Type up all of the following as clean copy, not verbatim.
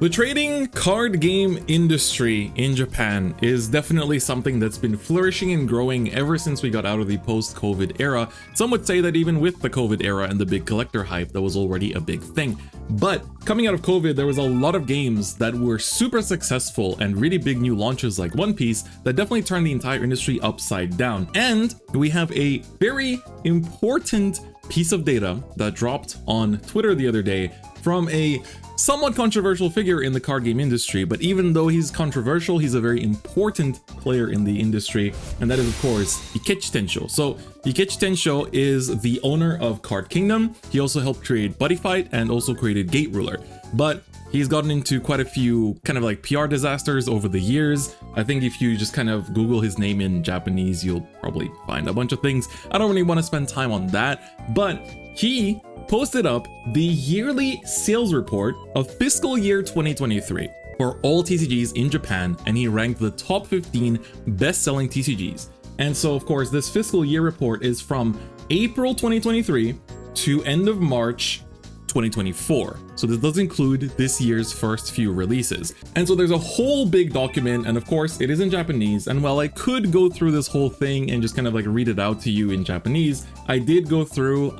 The trading card game industry in Japan is definitely something that's been flourishing and growing ever since we got out of the post-COVID era. Some would say that even with the COVID era and the big collector hype, that was already a big thing. But coming out of COVID, there was a lot of games that were super successful and really big new launches like One Piece that definitely turned the entire industry upside down. And we have a very important piece of data that dropped on Twitter the other day from a somewhat controversial figure in the card game industry, but even though he's controversial, he's a very important player in the industry, and that is of course Yugioh Tensho. So Yugioh Tensho is the owner of Card Kingdom. He also helped create Buddyfight and also created Gate Ruler, but he's gotten into quite a few kind of like PR disasters over the years. I think if you just kind of Google his name in Japanese, you'll probably find a bunch of things. I don't really want to spend time on that, but he posted up the yearly sales report of fiscal year 2023 for all TCGs in Japan, and he ranked the top 15 best-selling TCGs. And so of course this fiscal year report is from April 2023 to end of March 2024. So this does include this year's first few releases. And so there's a whole big document, and of course it is in Japanese. And while I could go through this whole thing and just kind of like read it out to you in Japanese, I did go through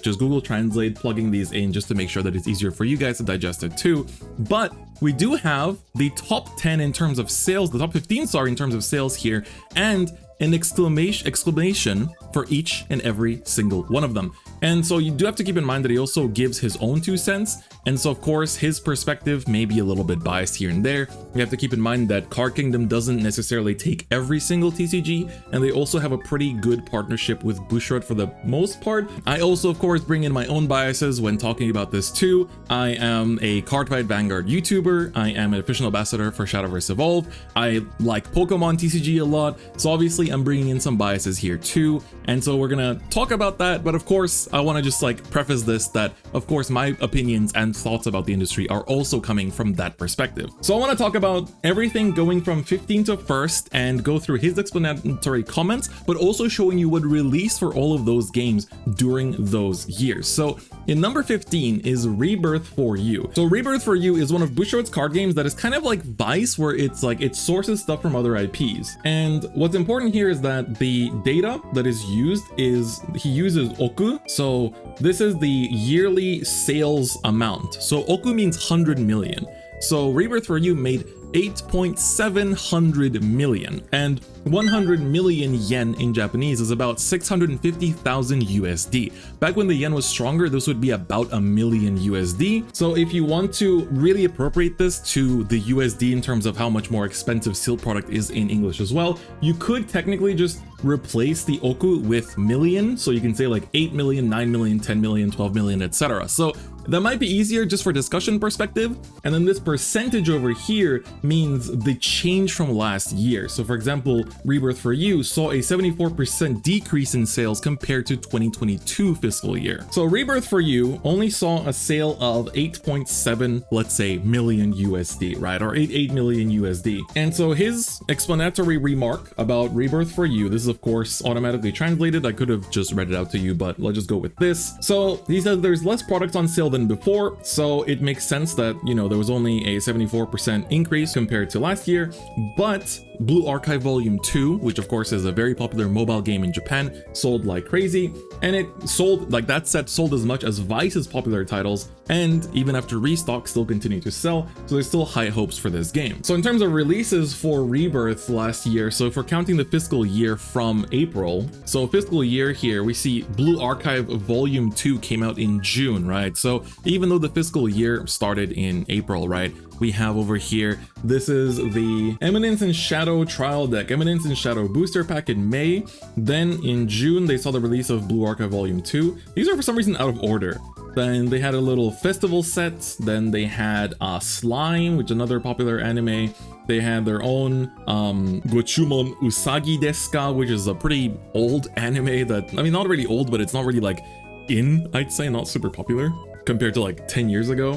just Google Translate, plugging these in just to make sure that it's easier for you guys to digest it too. But we do have the top 10 in terms of sales, the top 15, sorry, in terms of sales here, and an exclamation for each and every single one of them. And so you do have to keep in mind that he also gives his own 2 cents. And so of course his perspective may be a little bit biased here and there. You have to keep in mind that Card Kingdom doesn't necessarily take every single TCG, and they also have a pretty good partnership with Bushiroad for the most part. I also of course bring in my own biases when talking about this too. I am a Cardfight Vanguard YouTuber. I am an official ambassador for Shadowverse EVOLVE. I like Pokémon TCG a lot. So obviously I'm bringing in some biases here too. And so we're gonna talk about that. But of course, I want to just like preface this that of course my opinions and thoughts about the industry are also coming from that perspective. So I want to talk about everything going from 15th to 1st and go through his explanatory comments, but also showing you what released for all of those games during those years. So in number 15 is ReBirth For You. So ReBirth For You is one of Bushiroad's card games that is kind of like Weiss, where it's like it sources stuff from other IPs. And what's important here is that the data that is used is he uses Oku. So this is the yearly sales amount. So Oku means 100 million. So ReBirth For You made 8.700 million, and 100 million yen in Japanese is about 650,000 USD. Back when the yen was stronger, this would be about $1 million USD. So if you want to really appropriate this to the USD in terms of how much more expensive sealed product is in English as well, you could technically just replace the Oku with million. So you can say like 8 million, 9 million, 10 million, 12 million, etc. So that might be easier just for discussion perspective. And then this percentage over here means the change from last year. So for example, ReBirth For You saw a 74% decrease in sales compared to 2022 fiscal year. So ReBirth For You only saw a sale of 8.7, let's say, million USD, right? Or 8 million USD. And so his explanatory remark about ReBirth For You, this is of course automatically translated. I could have just read it out to you, but let's just go with this. So he says there's less products on sale than before, so it makes sense that, you know, there was only a 74% increase compared to last year. But Blue Archive Volume 2, which of course is a very popular mobile game in Japan, sold like crazy, and it sold, like that set sold as much as Weiss's popular titles, and even after restock still continue to sell, so there's still high hopes for this game. So in terms of releases for ReBirth last year, so if we're counting the fiscal year from April, so fiscal year here, we see Blue Archive Volume 2 came out in June, right? So even though the fiscal year started in April, right, we have over here, this is the Eminence and Shadow trial deck, Eminence and Shadow booster pack in May. Then in June, they saw the release of Blue Archive Volume 2. These are for some reason out of order. Then they had a little festival set. Then they had Slime, which is another popular anime. They had their own Gochumon Usagi Desu ka, which is a pretty old anime that, I mean, not really old, but it's not really like I'd say, not super popular compared to like 10 years ago.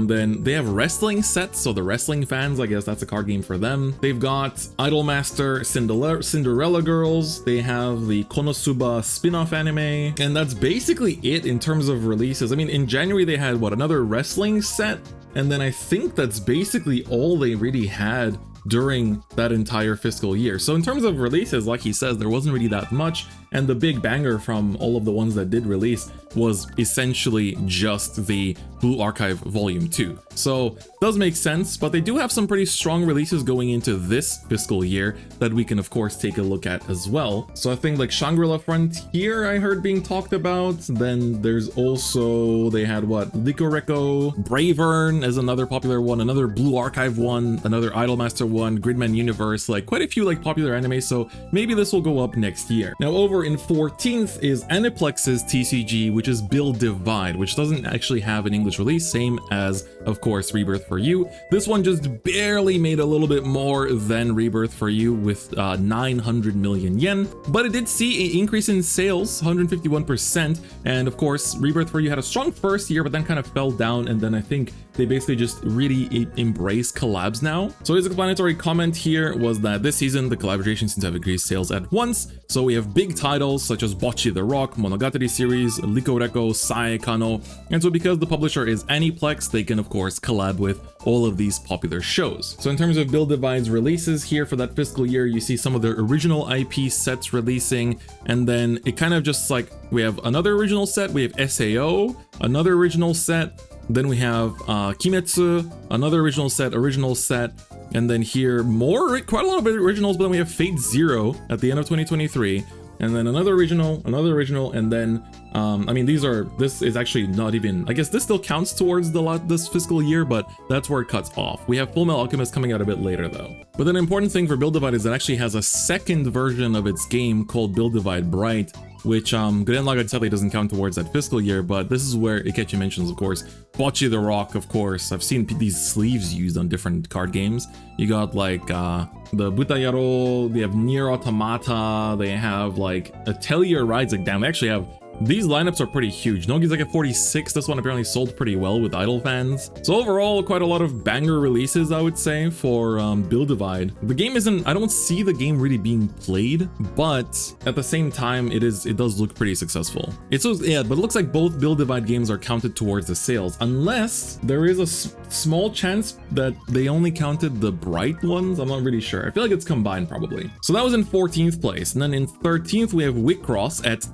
Then they have wrestling sets, so the wrestling fans, I guess that's a card game for them. They've got Idol Master Cinderella Girls. They have the Konosuba spin-off anime, and that's basically it in terms of releases. I mean, in January they had another wrestling set, And then I think that's basically all they really had during that entire fiscal year. So in terms of releases, like he says, there wasn't really that much, and the big banger from all of the ones that did release was essentially just the Blue Archive Volume 2. So does make sense, but they do have some pretty strong releases going into this fiscal year that we can of course take a look at as well. So I think like Shangri-La Frontier I heard being talked about. Then there's also, they had what, Licorico, Bravern is another popular one, another Blue Archive one, another Idolmaster one, Gridman Universe, like quite a few like popular anime, so maybe this will go up next year. Now over in 14th is Aniplex's TCG, which is Build Divide, which doesn't actually have an English release, same as of course ReBirth For You. This one just barely made a little bit more than ReBirth For You with 900 million yen, but it did see an increase in sales, 151%, and of course ReBirth For You had a strong first year but then kind of fell down, and then I think they basically just really embrace collabs now. So his explanatory comment here was that this season the collaboration seems to have increased sales at once, so we have big titles such as Bocce the Rock, Monogatari series, Licorico, Saekano, and so because the publisher is Aniplex, they can of course collab with all of these popular shows. So in terms of Build Divide's releases here for that fiscal year, you see some of the original IP sets releasing, and then it kind of just like, we have another original set, we have SAO, another original set, then we have Kimetsu, another original set, and then here more, quite a lot of originals, but then we have Fate Zero at the end of 2023, and then another original, and then I mean this is actually not even, I guess this still counts towards this fiscal year, but that's where it cuts off. We have Full Metal Alchemist coming out a bit later though. But an important thing for Build Divide is it actually has a second version of its game called Build Divide Bright, which Gurren Lagann sadly doesn't count towards that fiscal year, but this is where Ikechi mentions, of course, Bocce the Rock, of course. I've seen these sleeves used on different card games. You got like the Butayaro, they have Nier Automata, they have like Atelier Rides, like damn, they actually have, these lineups are pretty huge. Nogi's like at 46, this one apparently sold pretty well with Idol fans. So overall, quite a lot of banger releases, I would say, for Build Divide. The game isn't, I don't see the game really being played, but at the same time, it does look pretty successful. Yeah, but it looks like both Build Divide games are counted towards the sales, unless there is a small chance that they only counted the Bright ones. I'm not really sure. I feel like it's combined probably. So that was in 14th place. And then in 13th, we have Wixoss at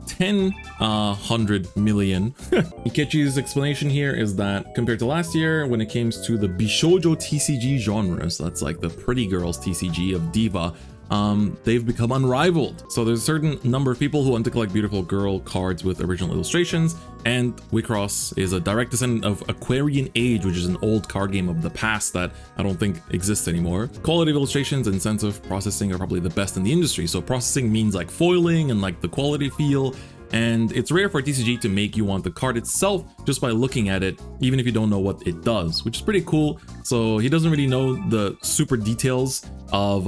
100 million. Ikechi's explanation here is that compared to last year, when it came to the Bishoujo TCG genre, so that's like the pretty girls TCG of Diva, they've become unrivaled. So there's a certain number of people who want to collect beautiful girl cards with original illustrations, and Wixoss is a direct descendant of Aquarian Age, which is an old card game of the past that I don't think exists anymore. Quality of illustrations and sense of processing are probably the best in the industry. So processing means like foiling and like the quality feel, and it's rare for a TCG to make you want the card itself just by looking at it, even if you don't know what it does, which is pretty cool. So he doesn't really know the super details of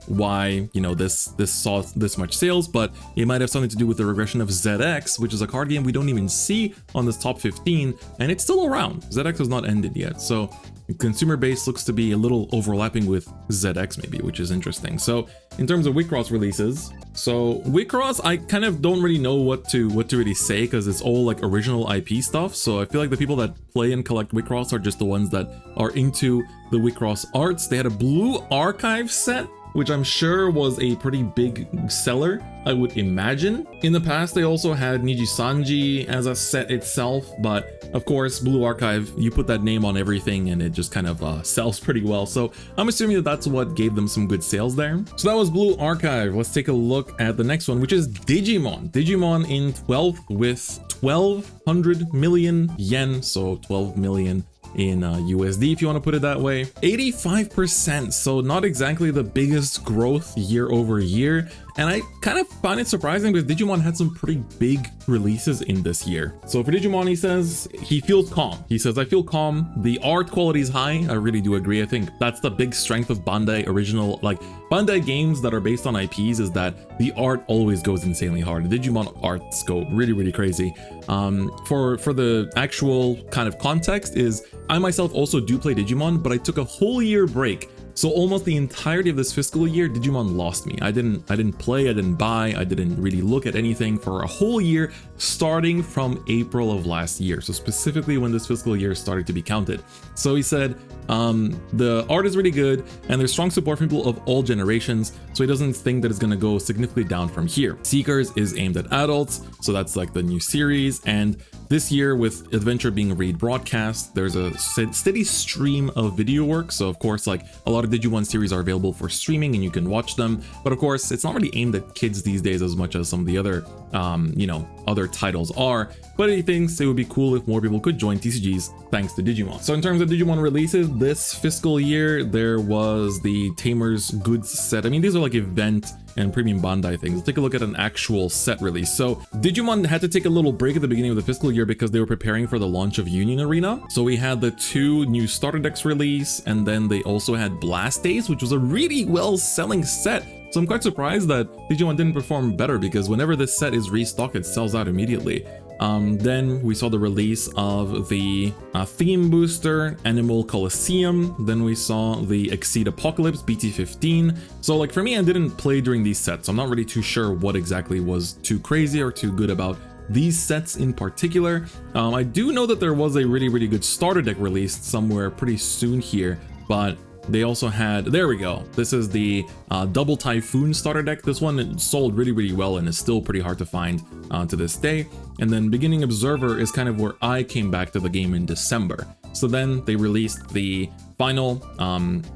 why, you know, this saw this much sales, but it might have something to do with the regression of ZX, which is a card game we don't even see on this top 15, and it's still around. ZX has not ended yet, so consumer base looks to be a little overlapping with ZX maybe, which is interesting. So in terms of Wixoss releases, so Wixoss, I kind of don't really know what to really say because it's all like original IP stuff. So I feel like the people that play and collect Wixoss are just the ones that are into the Wixoss arts. They had a Blue Archive set, which I'm sure was a pretty big seller, I would imagine. In the past, they also had Nijisanji as a set itself, but of course, Blue Archive, you put that name on everything and it just kind of sells pretty well. So I'm assuming that that's what gave them some good sales there. So that was Blue Archive. Let's take a look at the next one, which is Digimon. Digimon in 12th with 1,200 million yen, so 12 million in USD, if you want to put it that way. 85%, so not exactly the biggest growth year over year. And I kind of find it surprising because Digimon had some pretty big releases in this year. So for Digimon, he says he feels calm. He says, I feel calm. The art quality is high. I really do agree. I think that's the big strength of Bandai original, like Bandai games that are based on IPs, is that the art always goes insanely hard. The Digimon arts go really, really crazy. For the actual kind of context is, I myself also do play Digimon, but I took a whole year break. So almost the entirety of this fiscal year, Digimon lost me. I didn't play, I didn't buy, I didn't really look at anything for a whole year, starting from April of last year. So specifically when this fiscal year started to be counted. So he said, the art is really good and there's strong support from people of all generations. So he doesn't think that it's going to go significantly down from here. Seekers is aimed at adults. So that's like the new series. And this year, with Adventure being rebroadcast, there's a steady stream of video work. So of course, like a lot of Digimon series are available for streaming and you can watch them. But of course, it's not really aimed at kids these days as much as some of the other, other titles are. But he thinks it would be cool if more people could join TCGs thanks to Digimon. So in terms of Digimon releases this fiscal year, there was the Tamer's Goods set. I mean, these are like event and premium Bandai things. Let's take a look at an actual set release. So Digimon had to take a little break at the beginning of the fiscal year because they were preparing for the launch of Union Arena. So we had the 2 new starter decks release, and then they also had Blast Days, which was a really well-selling set. So I'm quite surprised that Digimon didn't perform better, because whenever this set is restocked, it sells out immediately. Then we saw the release of the theme booster, Animal Coliseum. Then we saw the Exceed Apocalypse, BT15. So like for me, I didn't play during these sets, so I'm not really too sure what exactly was too crazy or too good about these sets in particular. I do know that there was a really good starter deck released somewhere pretty soon here, but they also had, there we go. This is the Double Typhoon starter deck. This one sold really well and is still pretty hard to find to this day. And then Beginning Observer is kind of where I came back to the game in December. So then they released the final,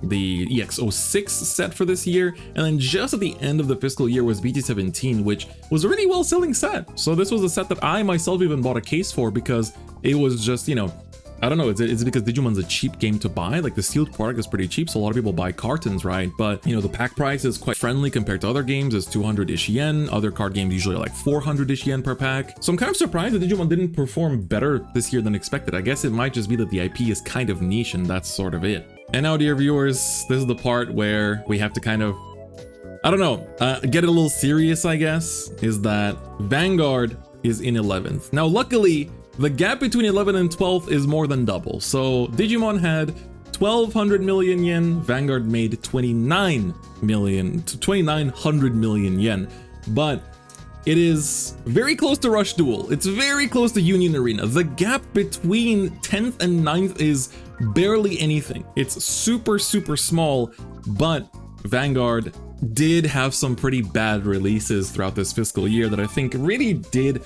the EX06 set for this year. And then just at the end of the fiscal year was BT17, which was a really well-selling set. So this was a set that I myself even bought a case for, because it was just, I don't know, it's because Digimon's a cheap game to buy. Like the sealed product is pretty cheap, so a lot of people buy cartons, right? But the pack price is quite friendly compared to other games. It's 200-ish yen. Other card games usually are like 400-ish yen per pack. So I'm kind of surprised that Digimon didn't perform better this year than expected. I guess it might just be that the IP is kind of niche and that's sort of it. And now, dear viewers, this is the part where we have to kind of, I don't know, get it a little serious, I guess, is that Vanguard is in 11th. Now, luckily, the gap between 11th and 12th is more than double. So Digimon had 1,200 million yen, Vanguard made 2,900 million yen. But it is very close to Rush Duel. It's very close to Union Arena. The gap between 10th and 9th is barely anything. It's super small, but Vanguard did have some pretty bad releases throughout this fiscal year that I think really did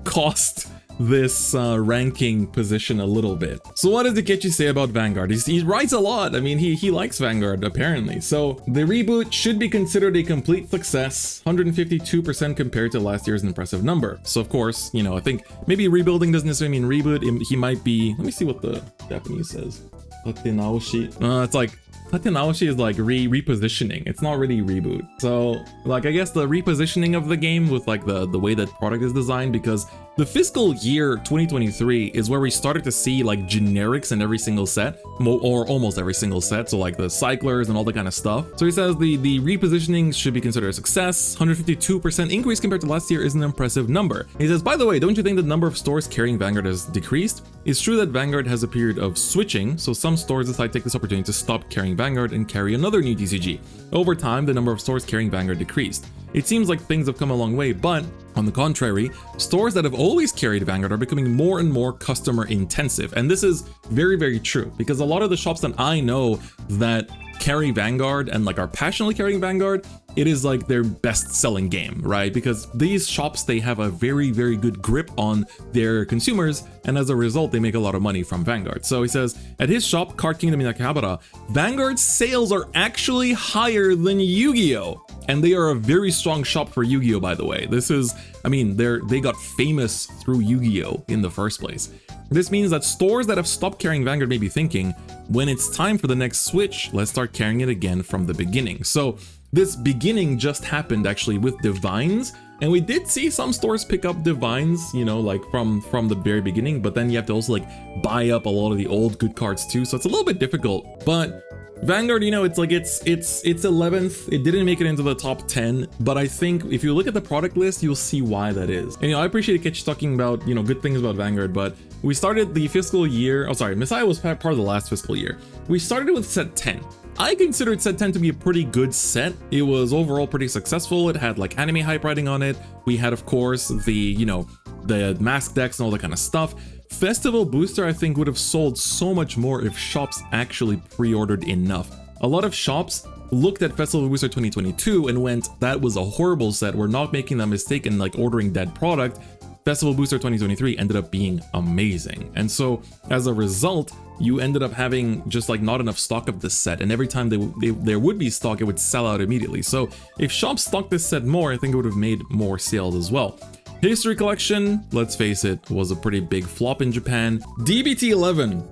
cost this ranking position a little bit. So what does Dikechi say about Vanguard? He writes a lot. I mean, he likes Vanguard apparently. So the reboot should be considered a complete success, 152% compared to last year's impressive number. So of course, I think maybe rebuilding doesn't necessarily mean reboot. He might be, let me see what the Japanese says. Tatenaoshi. It's like Tatenaoshi is like repositioning. It's not really reboot. So like I guess the repositioning of the game with like the way that product is designed, because the fiscal year 2023 is where we started to see like generics in every single set, or almost every single set. So like the cyclers and all that kind of stuff. So he says the repositioning should be considered a success. 152% increase compared to last year is an impressive number. He says, by the way, don't you think the number of stores carrying Vanguard has decreased? It's true that Vanguard has a period of switching, so some stores decide to take this opportunity to stop carrying Vanguard and carry another new TCG. Over time, the number of stores carrying Vanguard decreased. It seems like things have come a long way, but on the contrary, stores that have always carried Vanguard are becoming more and more customer intensive. And this is very true, because a lot of the shops that I know that carry Vanguard and like are passionately carrying Vanguard, it is like their best selling game, right? Because these shops, they have a very good grip on their consumers, and as a result, they make a lot of money from Vanguard. So he says, at his shop, Card Kingdom in Akihabara, Vanguard's sales are actually higher than Yu-Gi-Oh! And they are a very strong shop for Yu-Gi-Oh! By the way. This is, I mean, they got famous through Yu-Gi-Oh! In the first place. This means that stores that have stopped carrying Vanguard may be thinking, when it's time for the next switch, let's start carrying it again from the beginning. So this beginning just happened actually with Divines, and we did see some stores pick up Divines, like from the very beginning, but then you have to also like buy up a lot of the old good cards too, so it's a little bit difficult. But Vanguard, it's like it's 11th. It didn't make it into the top 10, but I think if you look at the product list, you'll see why that is. And I appreciate Ketch talking about good things about Vanguard, but we started the fiscal year, oh sorry, Messiah was part of the last fiscal year. We started with set 10. I considered set 10 to be a pretty good set. It was overall pretty successful. It had like anime hype writing on it. We had, of course, the, you know, the mask decks and all that kind of stuff. Festival Booster, I think, would have sold so much more if shops actually pre-ordered enough. A lot of shops looked at Festival Booster 2022 and went, that was a horrible set. We're not making that mistake in like ordering dead product. Festival Booster 2023 ended up being amazing. And so as a result, you ended up having just like not enough stock of this set. And every time there would be stock, it would sell out immediately. So if shops stocked this set more, I think it would have made more sales as well. History Collection, let's face it, was a pretty big flop in Japan. DBT 11,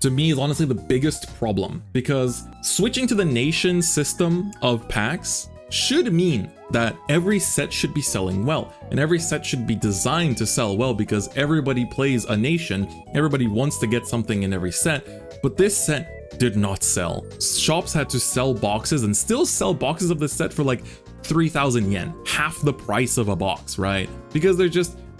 to me, is honestly the biggest problem because switching to the nation system of packs should mean that every set should be selling well, and every set should be designed to sell well because everybody plays a nation, everybody wants to get something in every set, but this set did not sell. Shops had to sell boxes and still sell boxes of the set for like 3,000 yen, half the price of a box, right? Because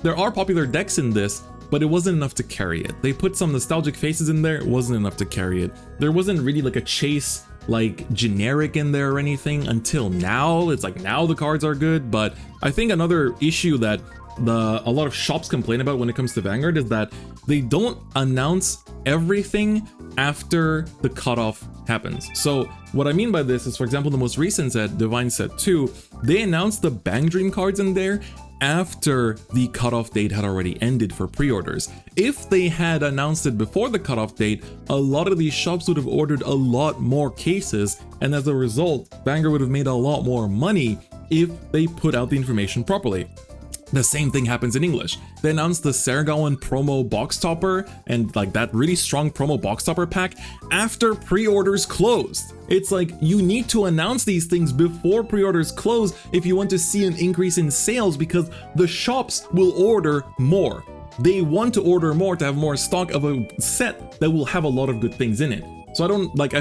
there are popular decks in this, but it wasn't enough to carry it. They put some nostalgic faces in there, it wasn't enough to carry it. There wasn't really like a chase like generic in there or anything until now. It's like now the cards are good, but I think another issue that a lot of shops complain about when it comes to Vanguard is that they don't announce everything after the cutoff happens. So what I mean by this is, for example, the most recent set, Divine Set 2, they announced the Bang Dream cards in there after the cutoff date had already ended for pre-orders. If they had announced it before the cutoff date, a lot of these shops would have ordered a lot more cases, and as a result, Vanguard would have made a lot more money if they put out the information properly. The same thing happens in English. They announced the Sergawan promo box topper and like that really strong promo box topper pack after pre-orders closed. It's like you need to announce these things before pre-orders close if you want to see an increase in sales, because the shops will order more. They want to order more to have more stock of a set that will have a lot of good things in it. So I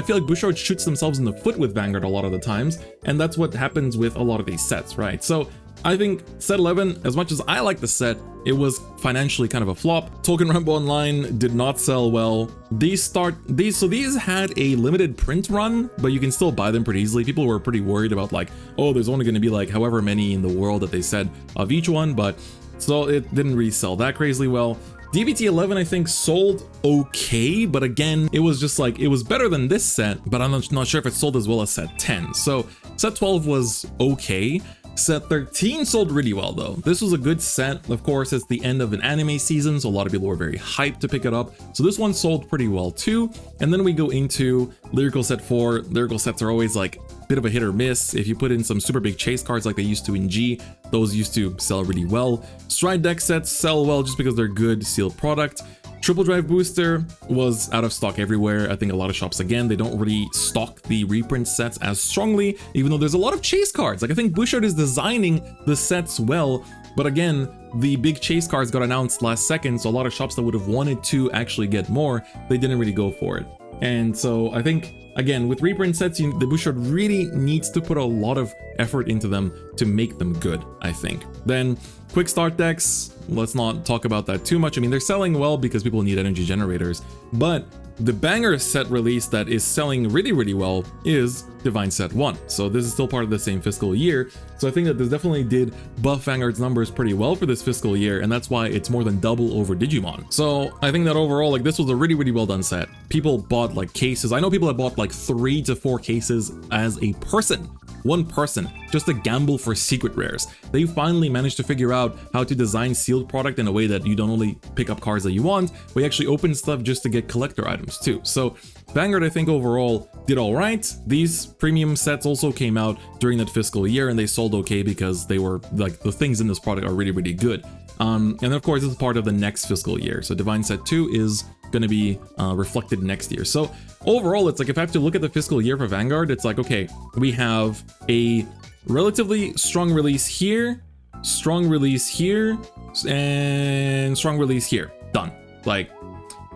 feel like Bushiroad shoots themselves in the foot with Vanguard a lot of the times, and that's what happens with a lot of these sets, right? So I think set 11, as much as I like the set, it was financially kind of a flop. Token Rambo Online did not sell well. These had a limited print run, but you can still buy them pretty easily. People were pretty worried about like, oh, there's only going to be like however many in the world that they said of each one, but so it didn't really sell that crazily well. DBT 11 I think sold okay, but again, it was just like, it was better than this set, but I'm not sure if it sold as well as set 10. So set 12 was okay. Set 13 sold really well though. This was a good set. Of course, it's the end of an anime season, so a lot of people were very hyped to pick it up. So this one sold pretty well too. And then we go into Lyrical Set 4. Lyrical sets are always like a bit of a hit or miss. If you put in some super big chase cards like they used to in G, those used to sell really well. Stride deck sets sell well just because they're good sealed product. Triple Drive Booster was out of stock everywhere. I think a lot of shops, again, they don't really stock the reprint sets as strongly, even though there's a lot of chase cards. Like I think Bushiroad is designing the sets well, but again, the big chase cards got announced last second, so a lot of shops that would have wanted to actually get more, they didn't really go for it. And so I think, again, with reprint sets, the Bushiroad really needs to put a lot of effort into them to make them good, I think. Then quick start decks, let's not talk about that too much. I mean, they're selling well because people need energy generators, but the banger set release that is selling really, really well is Divine Set 1. So this is still part of the same fiscal year. So I think that this definitely did buff Vanguard's numbers pretty well for this fiscal year, and that's why it's more than double over Digimon. So I think that overall, like, this was a really, really well done set. People bought like cases. I know people that bought like 3 to 4 cases as a person. One person, just to gamble for secret rares. They finally managed to figure out how to design sealed product in a way that you don't only pick up cards that you want, but you actually open stuff just to get collector items too. So Vanguard, I think overall did all right. These premium sets also came out during that fiscal year and they sold okay because they were like, the things in this product are really, really good. And of course, this is part of the next fiscal year. So Divine Set 2 is going to be reflected next year. So overall, it's like if I have to look at the fiscal year for Vanguard, it's like, okay, we have a relatively strong release here, strong release here, and strong release here. Done. Like,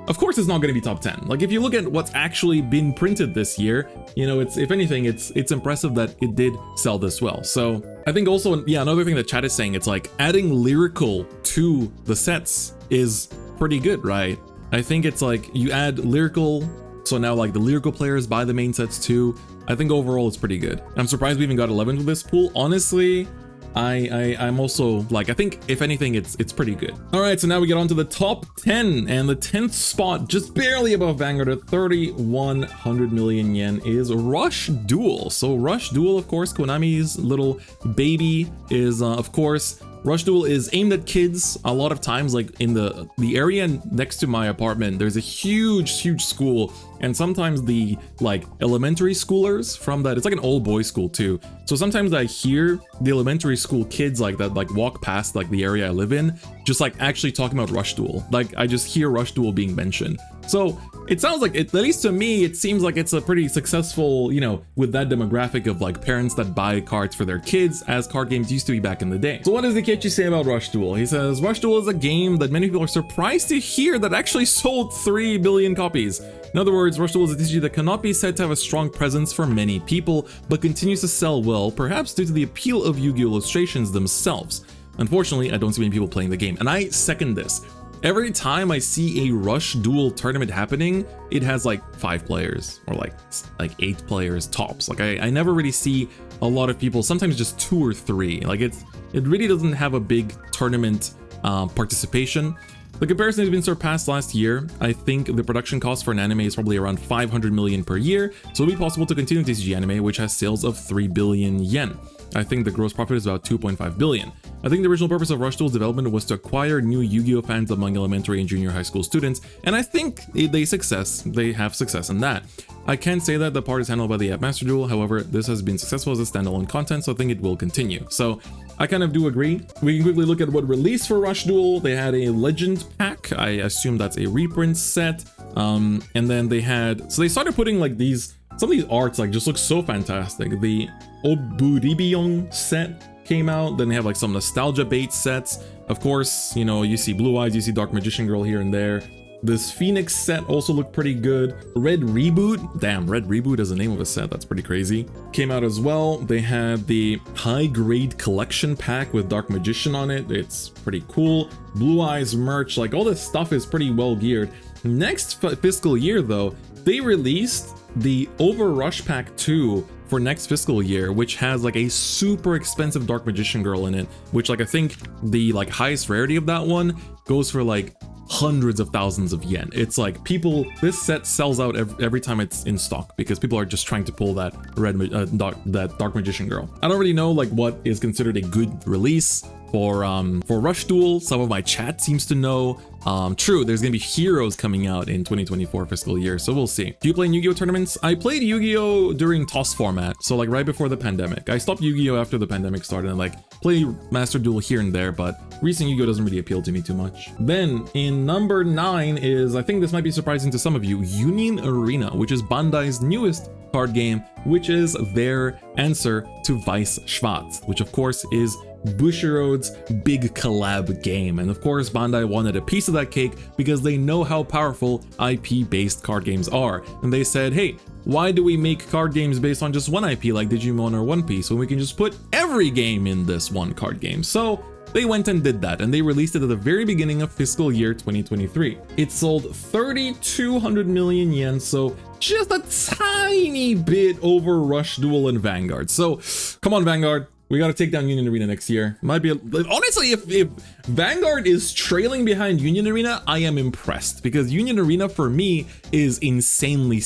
of course it's not going to be top 10. Like if you look at what's actually been printed this year, you know, it's, if anything, it's impressive that it did sell this well. So I think also, yeah, another thing that chat is saying, it's like adding lyrical to the sets is pretty good, right? I think it's like you add lyrical, so now like the lyrical players buy the main sets too. I think overall it's pretty good. I'm surprised we even got 11 with this pool. Honestly, I'm also like, I think if anything, it's pretty good. All right, so now we get on to the top 10, and the 10th spot, just barely above Vanguard at 3,100 million yen, is Rush Duel. So Rush Duel, of course, Konami's little baby, is of course, Rush Duel is aimed at kids. A lot of times, like in the area next to my apartment, there's a huge school, and sometimes the like elementary schoolers from that, it's like an old boys school too. So sometimes I hear the elementary school kids like that, like walk past like the area I live in, just like actually talking about Rush Duel. Like I just hear Rush Duel being mentioned. So it sounds like, at least to me, it seems like it's a pretty successful, you know, with that demographic of like parents that buy cards for their kids, as card games used to be back in the day. So what does Ikechi say about Rush Duel? He says, Rush Duel is a game that many people are surprised to hear that actually sold 3 billion copies. In other words, Rush Duel is a TCG that cannot be said to have a strong presence for many people, but continues to sell well, perhaps due to the appeal of Yu-Gi-Oh! Illustrations themselves. Unfortunately, I don't see many people playing the game, and I second this. Every time I see a Rush Duel tournament happening, it has like 5 players or like 8 players tops. Like I never really see a lot of people, sometimes just 2 or 3. Like it really doesn't have a big tournament participation. The comparison has been surpassed last year. I think the production cost for an anime is probably around 500 million per year, so it'll be possible to continue TCG anime, which has sales of 3 billion yen. I think the gross profit is about 2.5 billion. I think the original purpose of Rush Duel's development was to acquire new Yu-Gi-Oh fans among elementary and junior high school students, and I think they have success in that. I can't say that the part is handled by the App Master Duel, however, this has been successful as a standalone content, so I think it will continue. So I kind of do agree. We can quickly look at what released for Rush Duel. They had a Legend pack. I assume that's a reprint set. And then they had, so they started putting like some of these arts like just look so fantastic. The Oburibion set came out. Then they have like some nostalgia bait sets. Of course, you know, you see Blue Eyes, you see Dark Magician Girl here and there. This Phoenix set also looked pretty good. Red Reboot, damn, Red Reboot is the name of a set, that's pretty crazy. Came out as well. They had the High Grade Collection pack with Dark Magician on it. It's pretty cool. Blue Eyes merch, like all this stuff is pretty well geared. Next fiscal year though, they released the Overrush Pack 2 for next fiscal year, which has like a super expensive Dark Magician Girl in it, which like I think the like highest rarity of that one goes for like hundreds of thousands of yen. It's like this set sells out every time it's in stock because people are just trying to pull that Dark Magician Girl. I don't really know like what is considered a good release for Rush Duel. Some of my chat seems to know. True, there's gonna be Heroes coming out in 2024 fiscal year, so we'll see. Do you play Yu-Gi-Oh tournaments? I played Yu-Gi-Oh during TOS format, so like right before the pandemic. I stopped Yu-Gi-Oh after the pandemic started and like play Master Duel here and there, but recent Yu-Gi-Oh doesn't really appeal to me too much. Then in number 9 is, I think this might be surprising to some of you, Union Arena, which is Bandai's newest card game, which is their answer to Weiss Schwarz, which of course is Bushiroad's big collab game. And of course, Bandai wanted a piece of that cake because they know how powerful IP-based card games are. And they said, hey, why do we make card games based on just one IP like Digimon or One Piece when we can just put every game in this one card game? So they went and did that, and they released it at the very beginning of fiscal year 2023. It sold 3,200 million yen, so just a tiny bit over Rush Duel and Vanguard. So come on, Vanguard. We got to take down Union Arena next year. Might be honestly, if Vanguard is trailing behind Union Arena, I am impressed because Union Arena for me is insanely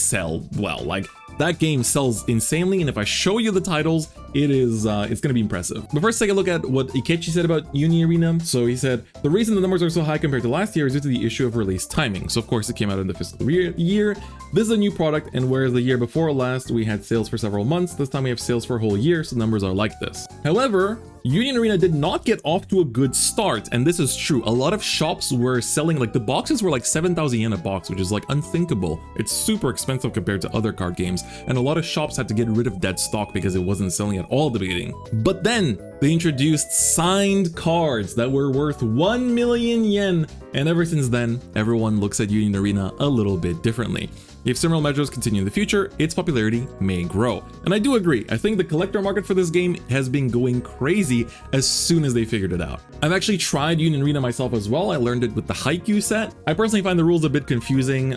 well. Like that game sells insanely, and if I show you the titles, it's gonna be impressive. But first, take a look at what Ikechi said about Union Arena. So he said the reason the numbers are so high compared to last year is due to the issue of release timing. So of course it came out in the fiscal year. This is a new product, and whereas the year before last we had sales for several months, this time we have sales for a whole year, so numbers are like this. However, Union Arena did not get off to a good start, and this is true. A lot of shops were selling, like the boxes were like 7,000 yen a box, which is like unthinkable. It's super expensive compared to other card games, and a lot of shops had to get rid of dead stock because it wasn't selling at all at the beginning. But then they introduced signed cards that were worth 1 million yen, and ever since then, everyone looks at Union Arena a little bit differently. If similar measures continue in the future, its popularity may grow. And I do agree, I think the collector market for this game has been going crazy as soon as they figured it out. I've actually tried Union Arena myself as well. I learned it with the Haikyuu set. I personally find the rules a bit confusing,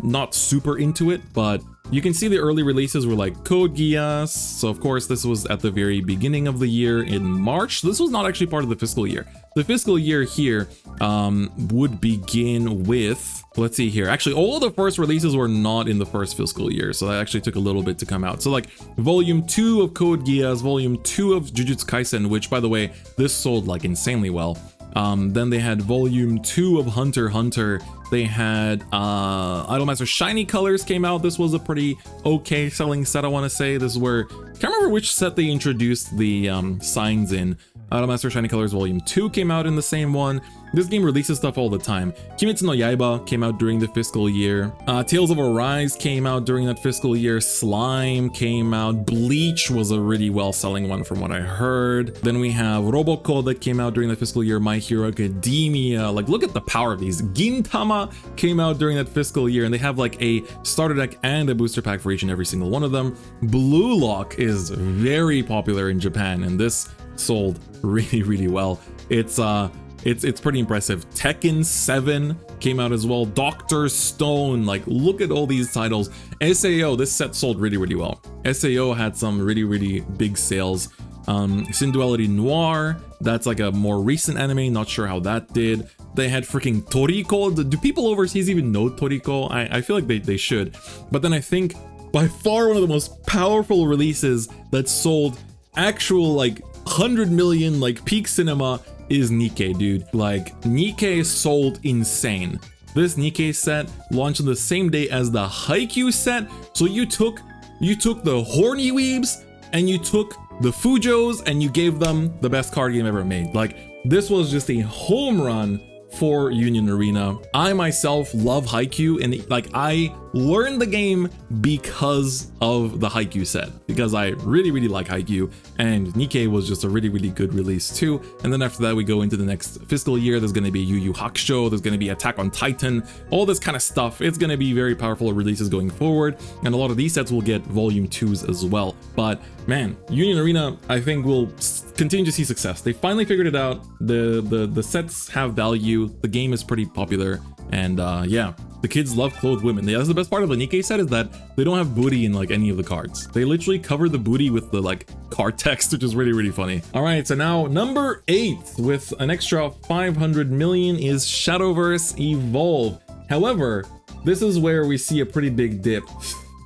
not super into it, but you can see the early releases were like Code Geass. So of course this was at the very beginning of the year in March. This was not actually part of the fiscal year. The fiscal year here would begin with, let's see here. Actually, all of the first releases were not in the first fiscal year. So that actually took a little bit to come out. So like volume 2 of Code Geass, volume 2 of Jujutsu Kaisen, which by the way, this sold like insanely well. Then they had volume 2 of Hunter x Hunter. They had Idol Master Shiny Colors came out. This was a pretty okay selling set, I want to say. This is where, can't remember which set they introduced the signs in. Idol Master Shiny Colors volume 2 came out in the same one. This game releases stuff all the time. Kimetsu no Yaiba came out during the fiscal year. Tales of Arise came out during that fiscal year. Slime came out. Bleach was a really well-selling one from what I heard. Then we have Roboko that came out during the fiscal year. My Hero Academia. Like, look at the power of these. Gintama came out during that fiscal year, and they have like a starter deck and a booster pack for each and every single one of them. Blue Lock is very popular in Japan, and this sold really, really well. It's pretty impressive. Tekken 7 came out as well. Dr. Stone, like look at all these titles. SAO, this set sold really, really well. SAO had some really, really big sales. Sin Duality Noir, that's like a more recent anime, not sure how that did. They had freaking Toriko. Do people overseas even know Toriko? I feel like they should. But then I think by far one of the most powerful releases that sold actual like 100 million like peak cinema is Nikkei, dude. Like Nikkei sold insane. This Nikkei set launched on the same day as the Haikyuu set. So you took the horny weebs and you took the Fujos and you gave them the best card game ever made. Like this was just a home run for Union Arena. I myself love Haikyuu, and like I learned the game because of the Haikyuu set, because I really, really like Haikyuu, and Nikkei was just a really, really good release too. And then after that we go into the next fiscal year. There's going to be Yu Yu Hakusho, there's going to be Attack on Titan, all this kind of stuff. It's going to be very powerful releases going forward, and a lot of these sets will get volume 2s as well. But man, Union Arena I think will continue to see success. They finally figured it out. The sets have value, the game is pretty popular, and yeah, the kids love clothed women. Yeah, that's the best part of the Nikkei set, is that they don't have booty in like any of the cards. They literally cover the booty with the like card text, which is really, really funny. All right, so now number 8 with an extra 500 million is Shadowverse EVOLVE. However, this is where we see a pretty big dip.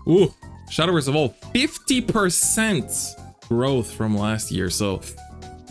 Ooh, Shadowverse EVOLVE, 50% growth from last year. So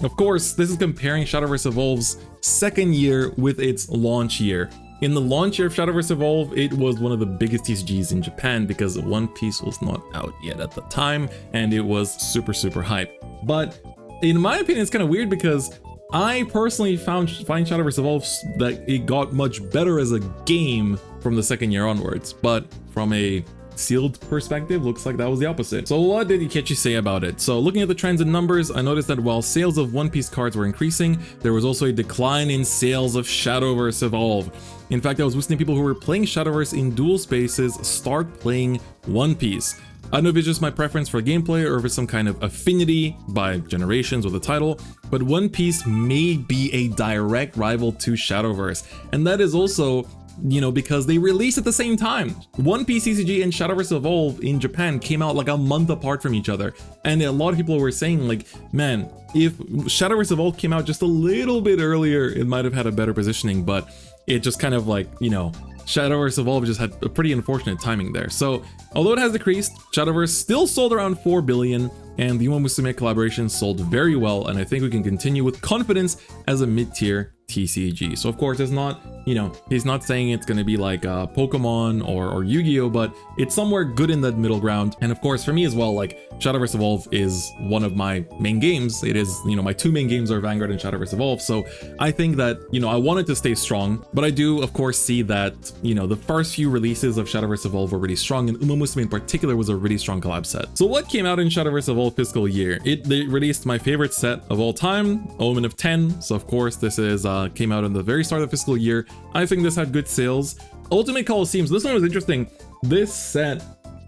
of course, this is comparing Shadowverse EVOLVE's second year with its launch year. In the launch year of Shadowverse EVOLVE, it was one of the biggest TCGs in Japan because One Piece was not out yet at the time, and it was super, super hype. But in my opinion, it's kind of weird because I personally find Shadowverse EVOLVE that it got much better as a game from the second year onwards, but from a sealed perspective, looks like that was the opposite. So what did Ikechi say about it? So looking at the trends and numbers, I noticed that while sales of One Piece cards were increasing, there was also a decline in sales of Shadowverse EVOLVE. In fact, I was witnessing people who were playing Shadowverse in dual spaces start playing One Piece. I don't know if it's just my preference for gameplay or if it's some kind of affinity by generations with the title, but One Piece may be a direct rival to Shadowverse. And that is also, you know, because they released at the same time. One Piece TCG and Shadowverse EVOLVE in Japan came out like a month apart from each other. And a lot of people were saying like, man, if Shadowverse EVOLVE came out just a little bit earlier, it might have had a better positioning, but it just kind of like, you know, Shadowverse EVOLVE just had a pretty unfortunate timing there. So although it has decreased, Shadowverse still sold around 4 billion, and the Uma Musume collaboration sold very well, and I think we can continue with confidence as a mid-tier TCG. So of course it's not, you know, he's not saying it's going to be like Pokemon or Yu-Gi-Oh, but it's somewhere good in that middle ground. And of course for me as well, like Shadowverse EVOLVE is one of my main games. It is, you know, my two main games are Vanguard and Shadowverse EVOLVE. So I think that, you know, I wanted to stay strong, but I do of course see that, you know, the first few releases of Shadowverse EVOLVE were really strong, and Umamusume in particular was a really strong collab set. So what came out in Shadowverse EVOLVE fiscal year? They released my favorite set of all time, Omen of 10. So of course this is came out in the very start of the fiscal year. I think this had good sales. Ultimate Colosseums, this one was interesting. This set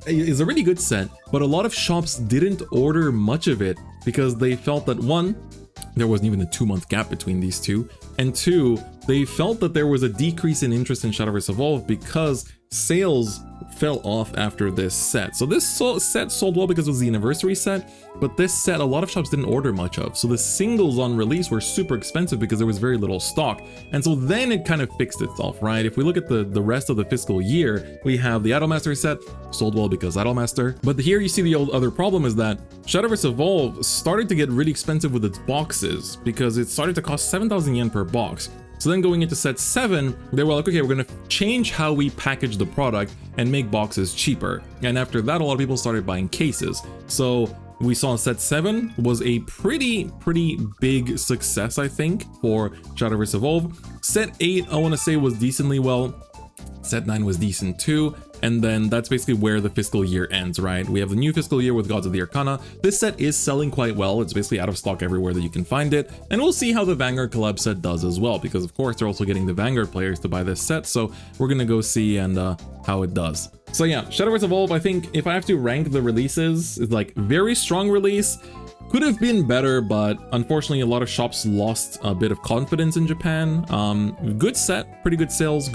is a really good set, but a lot of shops didn't order much of it because they felt that, one, there wasn't even a 2-month gap between these two, and two, they felt that there was a decrease in interest in Shadowverse EVOLVE because sales fell off after this set. So this set sold well because it was the anniversary set, but this set a lot of shops didn't order much of. So the singles on release were super expensive because there was very little stock. And so then it kind of fixed itself, right? If we look at the rest of the fiscal year, we have the Idolmaster set, sold well because Idolmaster. But here you see the other problem is that Shadowverse EVOLVE started to get really expensive with its boxes because it started to cost 7,000 yen per box. So then going into set 7, they were like, okay, we're gonna change how we package the product and make boxes cheaper. And after that, a lot of people started buying cases. So we saw set 7 was a pretty big success, I think, for Shadowverse EVOLVE. Set 8, I wanna say, was decently well. Set 9 was decent too. And then that's basically where the fiscal year ends, right? We have the new fiscal year with Gods of the Arcana. This set is selling quite well. It's basically out of stock everywhere that you can find it. And we'll see how the Vanguard collab set does as well, because of course they're also getting the Vanguard players to buy this set. So we're gonna go see and how it does. So yeah, Shadowverse EVOLVE, I think if I have to rank the releases, it's like very strong release. Could have been better, but unfortunately a lot of shops lost a bit of confidence in Japan. Good set, pretty good sales,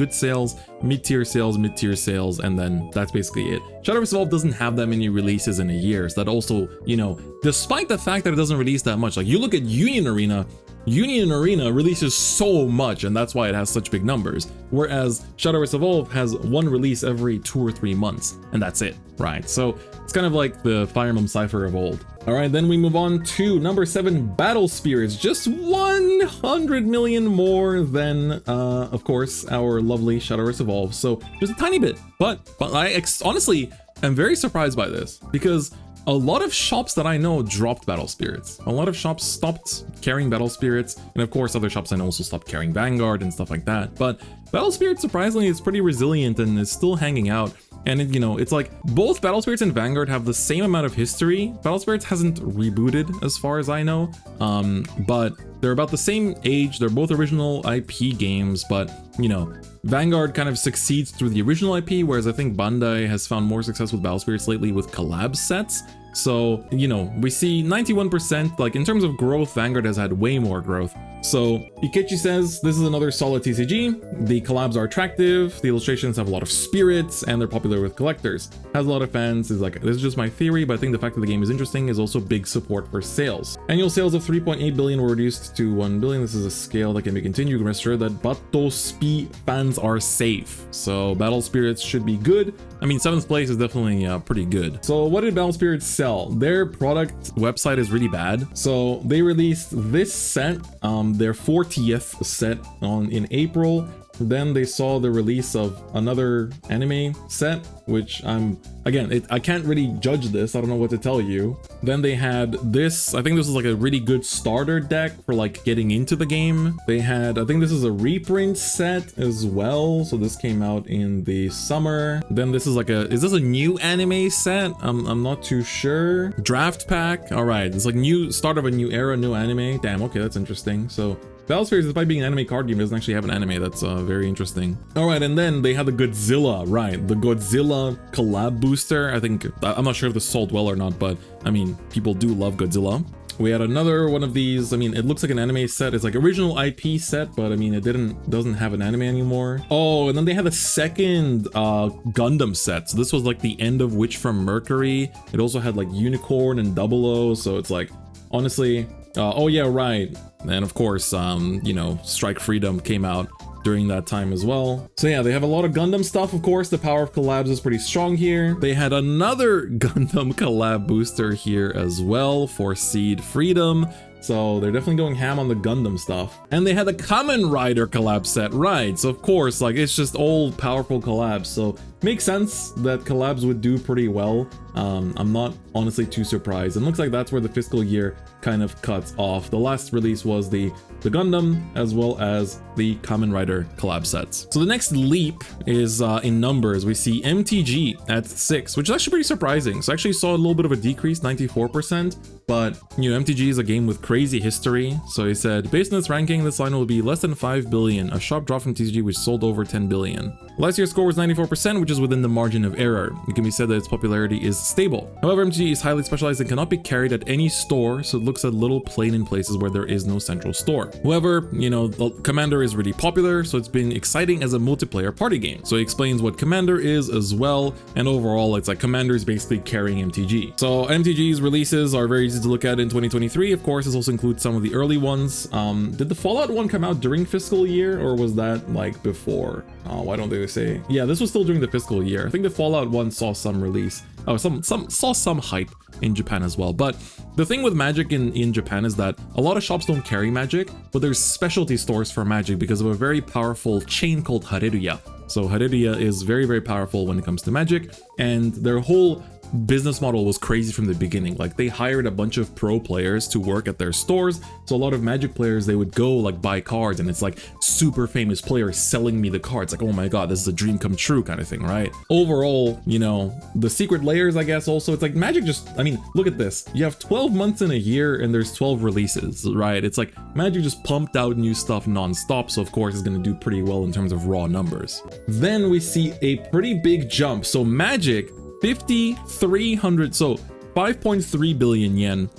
mid-tier sales, and then that's basically it. Shadowverse EVOLVE doesn't have that many releases in a year, so that also, you know, despite the fact that it doesn't release that much, like you look at Union Arena releases so much, and that's why it has such big numbers. Whereas Shadowverse EVOLVE has one release every 2 or 3 months, and that's it, right? So it's kind of like the Fire Emblem Cypher of old. All right, then we move on to number 7, Battle Spirits, just 100 million more than, of course, our lovely Shadowverse EVOLVE. So just a tiny bit, but I honestly am very surprised by this because a lot of shops that I know dropped Battle Spirits. A lot of shops stopped carrying Battle Spirits, and of course other shops I know also stopped carrying Vanguard and stuff like that. But Battle Spirits, surprisingly, is pretty resilient and is still hanging out. And it, you know, it's like both Battle Spirits and Vanguard have the same amount of history. Battle Spirits hasn't rebooted as far as I know, but they're about the same age. They're both original IP games, but you know, Vanguard kind of succeeds through the original IP, whereas I think Bandai has found more success with Battle Spirits lately with collab sets. So, you know, we see 91%, like in terms of growth, Vanguard has had way more growth. So Ikechi says, this is another solid TCG. The collabs are attractive, the illustrations have a lot of spirits, and they're popular with collectors. Has a lot of fans. Is like, this is just my theory, but I think the fact that the game is interesting is also big support for sales. Annual sales of 3.8 billion were reduced to 1 billion. This is a scale that can be continued. You can rest assured that Battle Spi fans are safe. So Battle Spirits should be good. I mean, 7th place is definitely pretty good. So what did Battle Spirits sell? Their product website is really bad. So they released this set, their 40th set in April. Then they saw the release of another anime set, which I can't really judge this. I don't know what to tell you. Then they had this, I think this was like a really good starter deck for like getting into the game. They had, I think this is a reprint set as well. So this came out in the summer. Then this is like is this a new anime set? I'm not too sure. Draft pack. All right. It's like start of a new era, new anime. Damn. Okay. That's interesting. So Battle Spirits, despite being an anime card game, doesn't actually have an anime. That's very interesting. All right, and then they had the Godzilla, right? The Godzilla collab booster. I'm not sure if this sold well or not, but I mean, people do love Godzilla. We had another one of these. I mean, it looks like an anime set. It's like original IP set, but I mean, it doesn't have an anime anymore. Oh, and then they had a second Gundam set. So this was like the end of Witch from Mercury. It also had like Unicorn and 00. So it's like, honestly, oh yeah, right. And of course, you know, Strike Freedom came out during that time as well. So yeah, they have a lot of Gundam stuff. Of course, the power of collabs is pretty strong here. They had another Gundam collab booster here as well for Seed Freedom. So they're definitely going ham on the Gundam stuff. And they had the Kamen Rider collab set, right? So of course, like, it's just all powerful collabs. So makes sense that collabs would do pretty well. I'm not honestly too surprised. And looks like that's where the fiscal year kind of cuts off. The last release was the Gundam as well as the Kamen Rider collab sets. So the next leap is in numbers. We see MTG at 6, which is actually pretty surprising. So I actually saw a little bit of a decrease, 94%, but you know, MTG is a game with crazy history. So he said, based on this ranking, this line will be less than 5 billion, a sharp drop from TCG which sold over 10 billion. Last year's score was 94%, which is within the margin of error. It can be said that its popularity is stable. However, MTG is highly specialized and cannot be carried at any store, so it looks a little plain in places where there is no central store. However, you know, the Commander is really popular, so it's been exciting as a multiplayer party game. So he explains what Commander is as well, and overall, it's like Commander is basically carrying MTG. So MTG's releases are very easy to look at in 2023. Of course, this also includes some of the early ones. Did the Fallout one come out during fiscal year, or was that like before? Why don't they say? Yeah, this was still during the fiscal year. I think the Fallout one saw some release. Oh, saw some hype in Japan as well. But the thing with Magic in Japan is that a lot of shops don't carry Magic, but there's specialty stores for Magic because of a very powerful chain called Hareruya. So Hareruya is very, very powerful when it comes to Magic, and their whole business model was crazy from the beginning. Like, they hired a bunch of pro players to work at their stores. So a lot of Magic players, they would go like buy cards, and it's like super famous players selling me the cards. Like, oh my god, this is a dream come true kind of thing, right? Overall, you know, the secret layers, I guess, also, it's like Magic just, I mean, look at this. You have 12 months in a year and there's 12 releases, right? It's like Magic just pumped out new stuff non-stop. So of course it's going to do pretty well in terms of raw numbers. Then we see a pretty big jump. So Magic, 5,300, so 5.3 billion yen.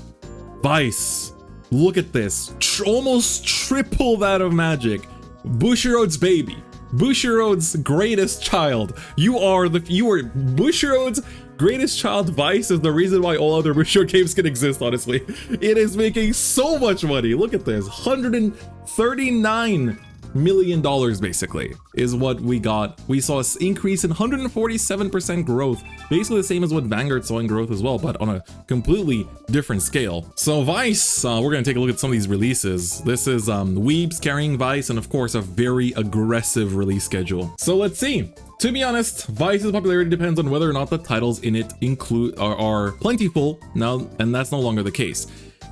Weiss, look at this, almost triple that of Magic. Bushiroad's baby, Bushiroad's greatest child. You are Bushiroad's greatest child. Weiss is the reason why all other Bushiroad games can exist, honestly. It is making so much money. Look at this, $139 million basically is what we got. We saw an increase in 147% growth, basically the same as what Vanguard saw in growth as well, but on a completely different scale. So Weiss, we're gonna take a look at some of these releases. This is Weebs carrying Weiss, and of course a very aggressive release schedule. So let's see. To be honest, Weiss's popularity depends on whether or not the titles in it are plentiful now, and that's no longer the case.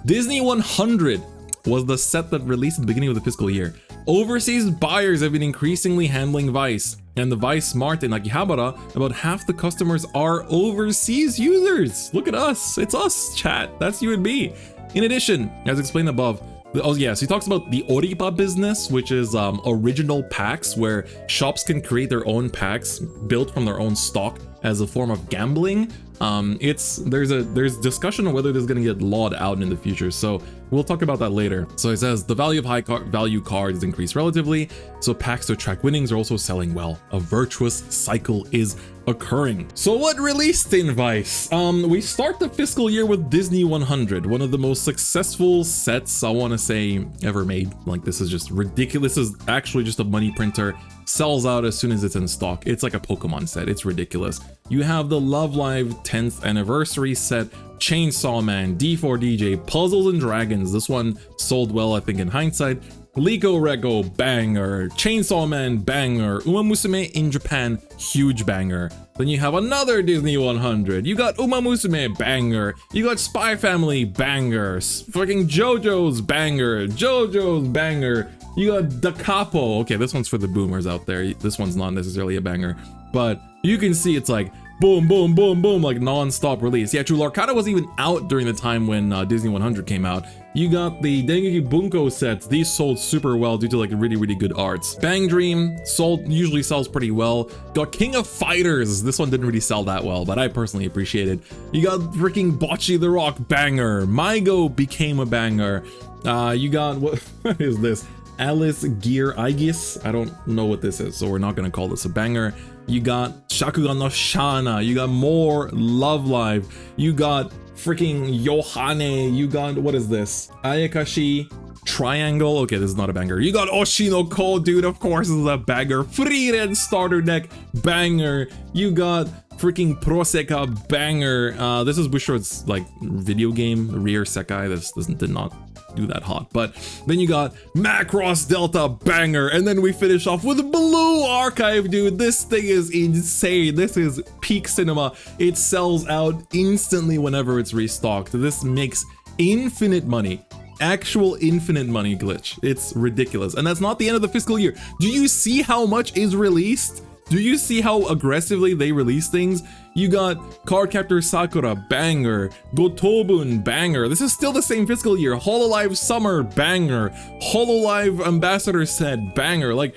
Disney 100 was the set that released at the beginning of the fiscal year. Overseas buyers have been increasingly handling Weiss, and the Weiss Mart in Akihabara, about half the customers are overseas users. Look at us, it's us, chat, that's you and me. In addition, as explained above, oh yeah, so he talks about the Oriba business, which is original packs where shops can create their own packs built from their own stock as a form of gambling. There's discussion on whether this is going to get lawed out in the future, so we'll talk about that later. So it says the value of high value cards increased relatively, so packs to attract winnings are also selling well. A virtuous cycle is occurring. So what released in Weiss? We start the fiscal year with Disney 100, one of the most successful sets I want to say ever made. Like, this is just ridiculous. This is actually just a money printer. Sells out as soon as it's in stock. It's like a Pokemon set. It's ridiculous. You have the Love Live 10th anniversary set, Chainsaw Man, D4DJ, Puzzles and Dragons. This one sold well, I think, in hindsight. Liko Reko, banger. Chainsaw Man, banger. Uma Musume in Japan, huge banger. Then you have another Disney 100. You got Uma Musume, banger. You got Spy Family, bangers. Fucking JoJo's, banger. JoJo's, banger. You got Da Capo. Okay, this one's for the boomers out there. This one's not necessarily a banger, but you can see it's like boom, boom, boom, boom, like non-stop release. Yeah, true. Larcata was even out during the time when Disney 100 came out. You got the Dengeki Bunko sets. These sold super well due to like really, really good arts. Bang Dream usually sells pretty well. Got King of Fighters. This one didn't really sell that well, but I personally appreciate it. You got freaking Bocce the Rock, banger. Mygo became a banger. You got, what is this? Alice Gear Aegis. I don't know what this is, so we're not gonna call this a banger. You got Shakugan no Shana. You got more Love Live. You got freaking Yohane. You got, what is this? Ayakashi Triangle. Okay, this is not a banger. You got Oshinoko, dude. Of course, this is a banger. Frieren starter deck, banger. You got freaking Pro Sekka banger. This is Wixoss' like video game, Rear Sekai. This did not do that hot. But then you got Macross Delta banger, and then we finish off with Blue Archive, dude. This thing is insane. This is peak cinema. It sells out instantly whenever it's restocked. This makes infinite money. Actual infinite money glitch. It's ridiculous. And that's not the end of the fiscal year. Do you see how much is released? Do you see how aggressively they release things? You got Cardcaptor Sakura banger, Gotobun banger. This is still the same fiscal year. Hololive Summer banger, Hololive Ambassador set banger, like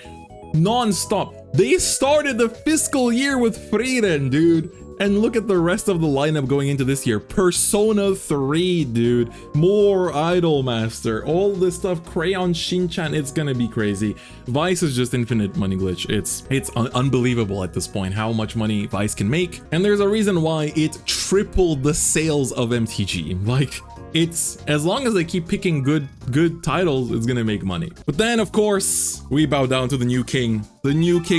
non-stop. They started the fiscal year with Frieren, dude. And look at the rest of the lineup going into this year. Persona 3, dude. More Idol Master. All this stuff. Crayon Shinchan. It's gonna be crazy. Weiss is just infinite money glitch. It's unbelievable at this point how much money Weiss can make. And there's a reason why it tripled the sales of MTG. Like, it's as long as they keep picking good titles, it's gonna make money. But then of course we bow down to the new king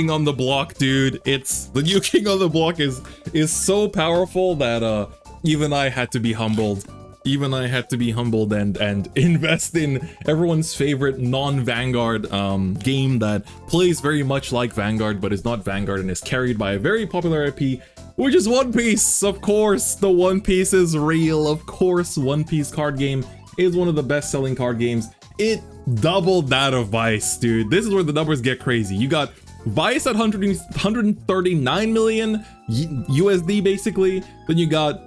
on the block, dude. It's the new king on the block is so powerful that even I had to be humbled. Even I had to be humbled and invest in everyone's favorite non-Vanguard game that plays very much like Vanguard but is not Vanguard and is carried by a very popular IP, which is One Piece. Of course, the One Piece is real. Of course, One Piece card game is one of the best-selling card games. It doubled that of Weiss, dude. This is where the numbers get crazy. You got Weiss at 139 million USD, basically. Then you got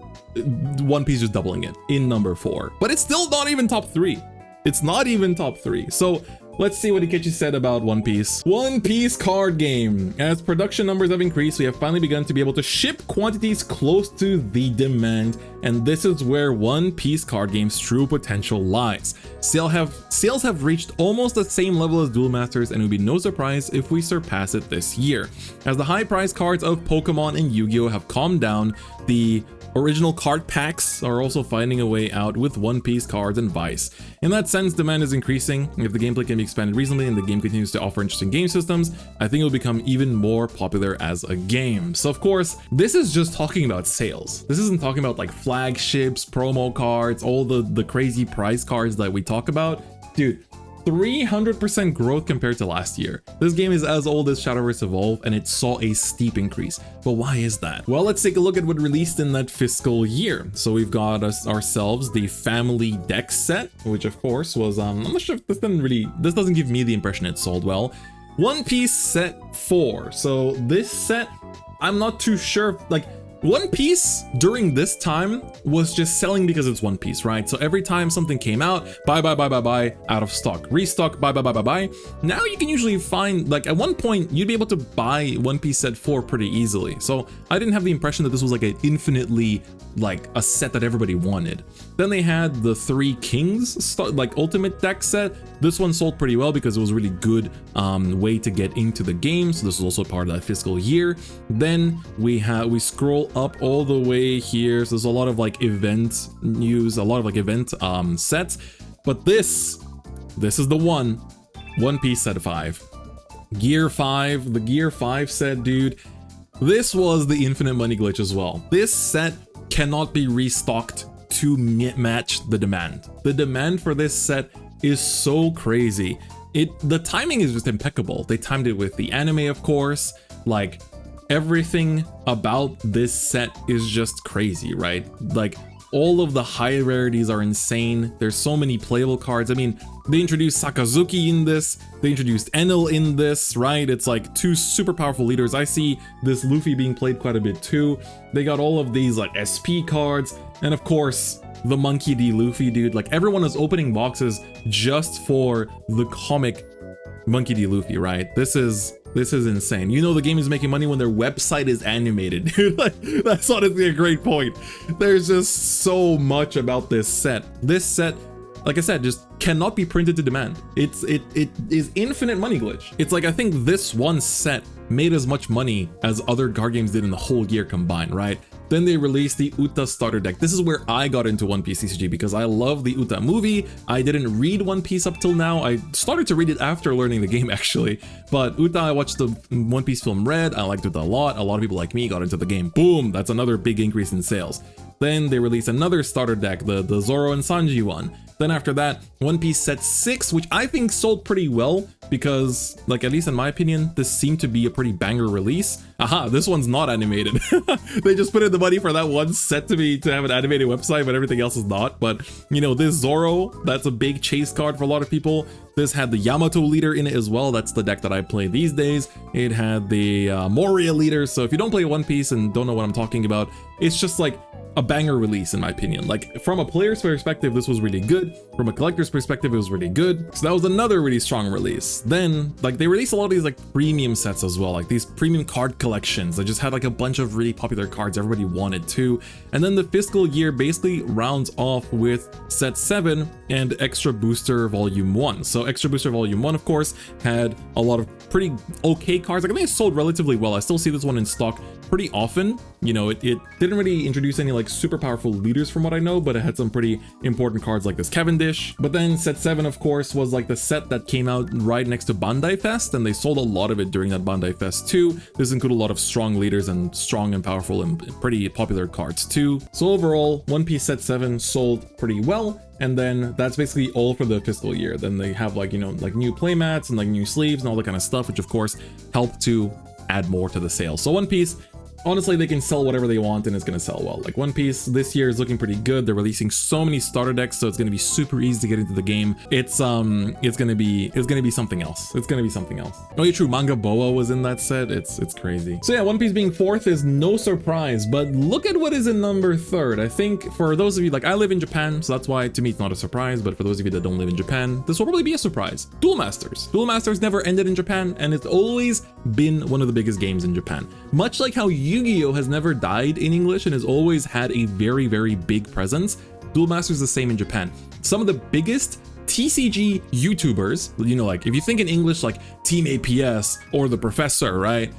One Piece just doubling it in number 4. But it's still not even top 3. It's not even top 3. So let's see what Ikechi said about One Piece. One Piece card game. As production numbers have increased, we have finally begun to be able to ship quantities close to the demand, and this is where One Piece card game's true potential lies. Sales have reached almost the same level as Duel Masters, and it would be no surprise if we surpass it this year. As the high price cards of Pokémon and Yu-Gi-Oh have calmed down, the original card packs are also finding a way out with One Piece cards and Weiss. In that sense, demand is increasing. If the gameplay can be expanded reasonably and the game continues to offer interesting game systems, I think it will become even more popular as a game. So of course, this is just talking about sales. This isn't talking about like flagships, promo cards, all the crazy prize cards that we talk about. Dude, 300% growth compared to last year. This game is as old as Shadowverse EVOLVE and it saw a steep increase. But why is that? Well, let's take a look at what released in that fiscal year. So we've got ourselves the Family Deck set, which of course was, I'm not sure if this doesn't give me the impression it sold well. One Piece set 4. So this set, I'm not too sure, like, One Piece during this time was just selling because it's One Piece, right? So every time something came out, buy, out of stock, restock, buy. Now you can usually find, like at one point, you'd be able to buy One Piece set 4 pretty easily. So I didn't have the impression that this was like an infinitely, like a set that everybody wanted. Then they had the 3 Kings, like ultimate deck set. This one sold pretty well because it was a really good way to get into the game. So this was also part of that fiscal year. Then we scroll up all the way here. So there's a lot of like event news, a lot of like event sets. But this is the One Piece set 5. Gear 5, the Gear 5 set, dude. This was the infinite money glitch as well. This set cannot be restocked to match the demand. The demand for this set is so crazy. The timing is just impeccable. They timed it with the anime, of course. Like, everything about this set is just crazy, right? Like, all of the high rarities are insane. There's so many playable cards. I mean, they introduced Sakazuki in this, they introduced Enel in this, right? It's like 2 super powerful leaders. I see this Luffy being played quite a bit too. They got all of these like SP cards, and of course, the Monkey D. Luffy, dude. Like, everyone is opening boxes just for the comic Monkey D. Luffy, right? This is insane. You know the game is making money when their website is animated, dude. Like, that's honestly a great point. There's just so much about this set. This set, like I said, just cannot be printed to demand. It is infinite money glitch. It's like, I think this one set made as much money as other card games did in the whole year combined, right? Then they released the Uta starter deck. This is where I got into One Piece TCG because I love the Uta movie. I didn't read One Piece up till now. I started to read it after learning the game actually. But Uta, I watched the One Piece film Red. I liked Uta a lot. A lot of people like me got into the game. Boom, that's another big increase in sales. Then they released another starter deck, the Zoro and Sanji one. Then after that, One Piece Set 6, which I think sold pretty well because, like, at least in my opinion, this seemed to be a pretty banger release. Aha, this one's not animated. They just put in the money for that one set to have an animated website, but everything else is not. But, you know, this Zoro, that's a big chase card for a lot of people. This had the Yamato leader in it as well. That's the deck that I play these days. It had the Moria leader. So if you don't play One Piece and don't know what I'm talking about, it's just like a banger release in my opinion. Like from a player's perspective, this was really good. From a collector's perspective, it was really good. So that was another really strong release. Then like they released a lot of these like premium sets as well, like these premium card collections that just had like a bunch of really popular cards everybody wanted to. And then the fiscal year basically rounds off with Set 7 and Extra Booster Volume 1. So Extra Booster Volume 1 of course had a lot of pretty okay cards. Like I think it sold relatively well. I still see this one in stock pretty often. You know, it didn't really introduce any like super powerful leaders from what I know, but it had some pretty important cards like this Cavendish. But then Set 7 of course was like the set that came out right next to Bandai Fest, and they sold a lot of it during that Bandai Fest too. This included a lot of strong leaders and strong and powerful and pretty popular cards too. So overall, One Piece Set 7 sold pretty well. And then that's basically all for the fiscal year. Then they have like, you know, like new playmats and like new sleeves and all that kind of stuff, which of course help to add more to the sales. So One Piece, honestly, they can sell whatever they want and it's going to sell well. Like One Piece this year is looking pretty good. They're releasing so many starter decks, so it's going to be super easy to get into the game. It's going to be something else. It's going to be something else. Oh, yeah, true. Manga Boa was in that set. It's crazy. So yeah, One Piece being 4th is no surprise, but look at what is in number 3rd. I think for those of you, like I live in Japan, so that's why to me it's not a surprise, but for those of you that don't live in Japan, this will probably be a surprise. Duel Masters. Duel Masters never ended in Japan, and it's always been one of the biggest games in Japan. Much like how Yu-Gi-Oh has never died in English and has always had a very, very big presence, Duel Masters is the same in Japan. Some of the biggest TCG YouTubers, you know, like if you think in English like Team APS or The Professor, right?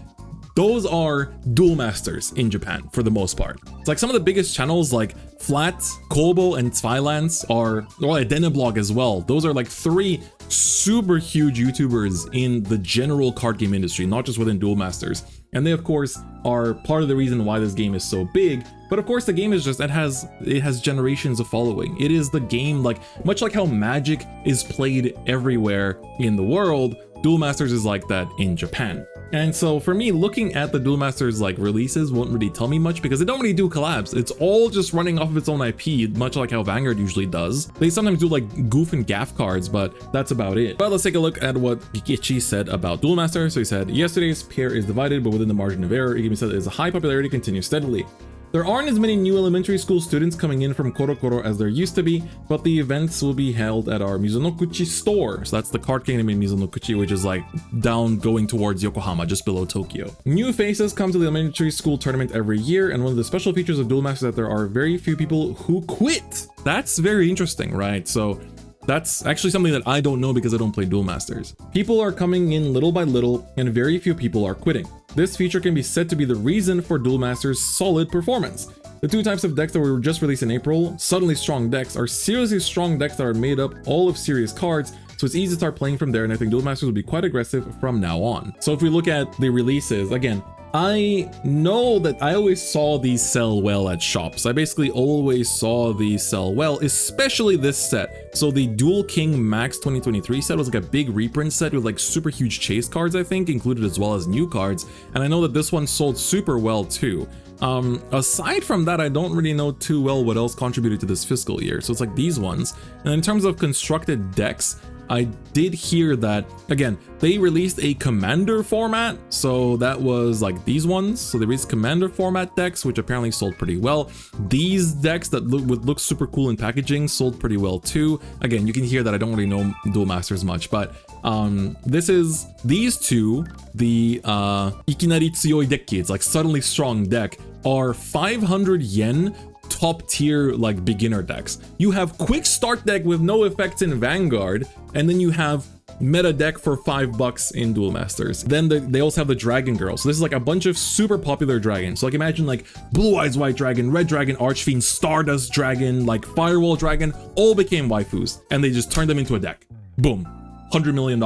Those are Duel Masters in Japan for the most part. It's like some of the biggest channels like Flat, Kobo, and Zweilands are, or Deneblog as well. Those are like 3 super huge YouTubers in the general card game industry, not just within Duel Masters. And they of course are part of the reason why this game is so big. But of course the game is just, it has generations of following. It is the game, like much like how Magic is played everywhere in the world, Duel Masters is like that in Japan. And so for me, looking at the Duel Masters like releases won't really tell me much because they don't really do collabs. It's all just running off of its own IP, much like how Vanguard usually does. They sometimes do like goof and gaff cards, but that's about it. But let's take a look at what Ichi said about Duel Masters. So he said, yesterday's pair is divided, but within the margin of error. He said its high popularity continues steadily. There aren't as many new elementary school students coming in from Korokoro as there used to be, but the events will be held at our Mizunokuchi store. So that's the card kingdom in Mizunokuchi, which is like down going towards Yokohama, just below Tokyo. New faces come to the elementary school tournament every year, and one of the special features of Duel Masters is that there are very few people who quit. That's very interesting, right? So that's actually something that I don't know because I don't play Duel Masters. People are coming in little by little, and very few people are quitting. This feature can be said to be the reason for Duel Masters' solid performance. The 2 types of decks that were just released in April, suddenly strong decks, are seriously strong decks that are made up all of serious cards, so it's easy to start playing from there, and I think Duel Masters will be quite aggressive from now on. So if we look at the releases, again, I know that I always saw these sell well at shops. I basically always saw these sell well, especially this set. So the Duel King Max 2023 set was like a big reprint set with like super huge chase cards, I think, included as well as new cards. And I know that this one sold super well too. Aside from that, I don't really know too well what else contributed to this fiscal year. So it's like these ones. And in terms of constructed decks, I did hear that, again, they released a commander format, so that was like these ones. So they released commander format decks, which apparently sold pretty well. These decks that would look super cool in packaging sold pretty well too. Again, you can hear that I don't really know Duel Masters much, but this is these two, the Ikinari Tsuyoi Dekki, it's like suddenly strong deck, are 500 yen top tier like beginner decks. You have quick start deck with no effects in Vanguard, and then you have meta deck for $5 in Duel Masters. Then they also have the Dragon Girl. So this is like a bunch of super popular dragons. So like imagine like Blue Eyes White Dragon, Red Dragon, Archfiend, Stardust Dragon, like Firewall Dragon, all became waifus, and they just turned them into a deck. Boom. $100 million,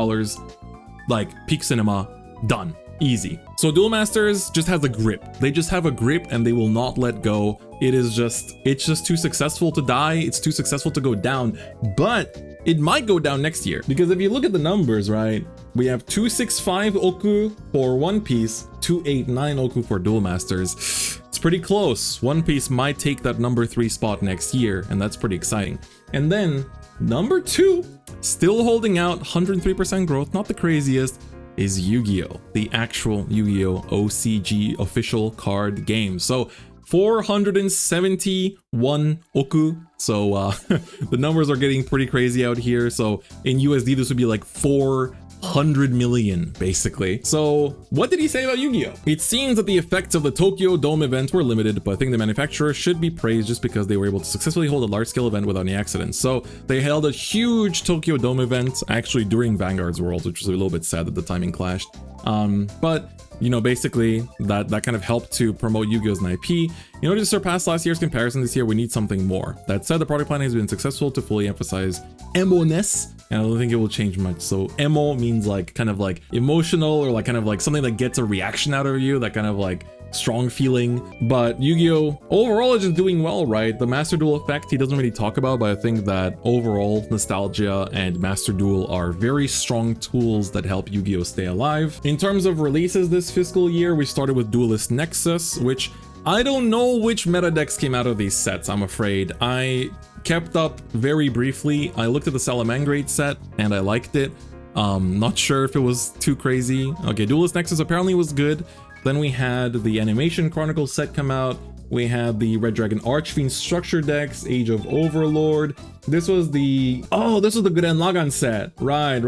like peak cinema, done. Easy. So Duel Masters just has a grip. They just have a grip and they will not let go. It's just too successful to die. It's too successful to go down, but it might go down next year. Because if you look at the numbers, right, we have 265 Oku for One Piece, 289 Oku for Duel Masters. It's pretty close. One Piece might take that number 3 spot next year, and that's pretty exciting. And then number 2, still holding out, 103% growth, not the craziest, is Yu-Gi-Oh! The actual Yu-Gi-Oh! OCG official card game. So 471 Oku. So the numbers are getting pretty crazy out here. So in USD, this would be like 400 million, basically. So what did he say about Yu-Gi-Oh? It seems that the effects of the Tokyo Dome event were limited, but I think the manufacturer should be praised just because they were able to successfully hold a large-scale event without any accidents. So they held a huge Tokyo Dome event actually during Vanguard's Worlds, which was a little bit sad that the timing clashed. But you know, basically that kind of helped to promote Yu-Gi-Oh! As an IP. In order to surpass last year's comparison this year, we need something more. That said, the product planning has been successful to fully emphasize emo-ness, and I don't think it will change much. So emo means like kind of like emotional, or like kind of like something that gets a reaction out of you, that kind of like strong feeling. But Yu-Gi-Oh! Overall is just doing well, right? The Master Duel effect he doesn't really talk about, but I think that overall nostalgia and Master Duel are very strong tools that help Yu-Gi-Oh! Stay alive. In terms of releases this fiscal year, we started with Duelist Nexus, which I don't know which meta decks came out of these sets, I'm afraid. I kept up very briefly. I looked at the Salamangreat set and I liked it. Not sure if it was too crazy. Okay, Duelist Nexus apparently was good. Then we had the Animation Chronicles set come out. We had the Red Dragon Archfiend structure decks, Age of Overlord. This was the Guren Lagann set. Right.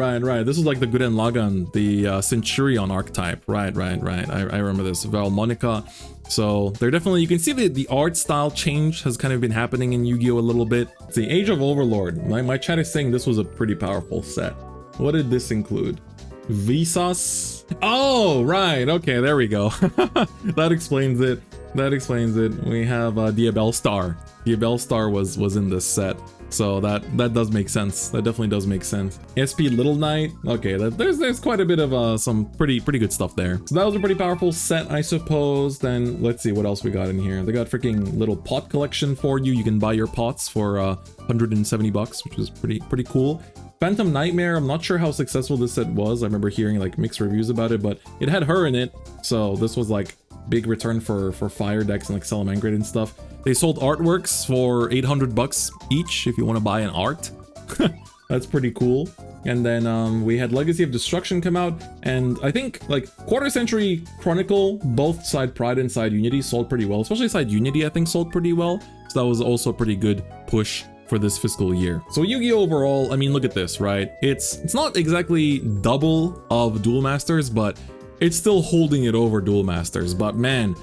This was like the Guren Lagann, the Centurion archetype. Right. I remember this. Valmonica. So they're definitely, you can see that the art style change has kind of been happening in Yu-Gi-Oh! A little bit. It's the Age of Overlord. My chat is saying this was a pretty powerful set. What did this include? Wixoss. Oh, right. Okay, there we go. That explains it. We have Diabell Star. Diabell Star was in this set. So that does make sense. That definitely does make sense. SP Little Knight. Okay, there's quite a bit of some pretty good stuff there. So that was a pretty powerful set, I suppose. Then let's see what else we got in here. They got freaking little pot collection for you. You can buy your pots for $170, which is pretty cool. Phantom Nightmare, I'm not sure how successful this set was. I remember hearing like mixed reviews about it, but it had her in it. So this was like big return for fire decks and like Salamangreat and stuff. They sold artworks for $800 each if you want to buy an art. That's pretty cool. And then we had Legacy of Destruction come out, and I think like Quarter Century Chronicle, both Side Pride and Side Unity sold pretty well. Especially Side Unity I think sold pretty well. So that was also a pretty good push for this fiscal year. So Yu-Gi-Oh! Overall, I mean, look at this, right? It's not exactly double of Duel Masters, but it's still holding it over Duel Masters. But man,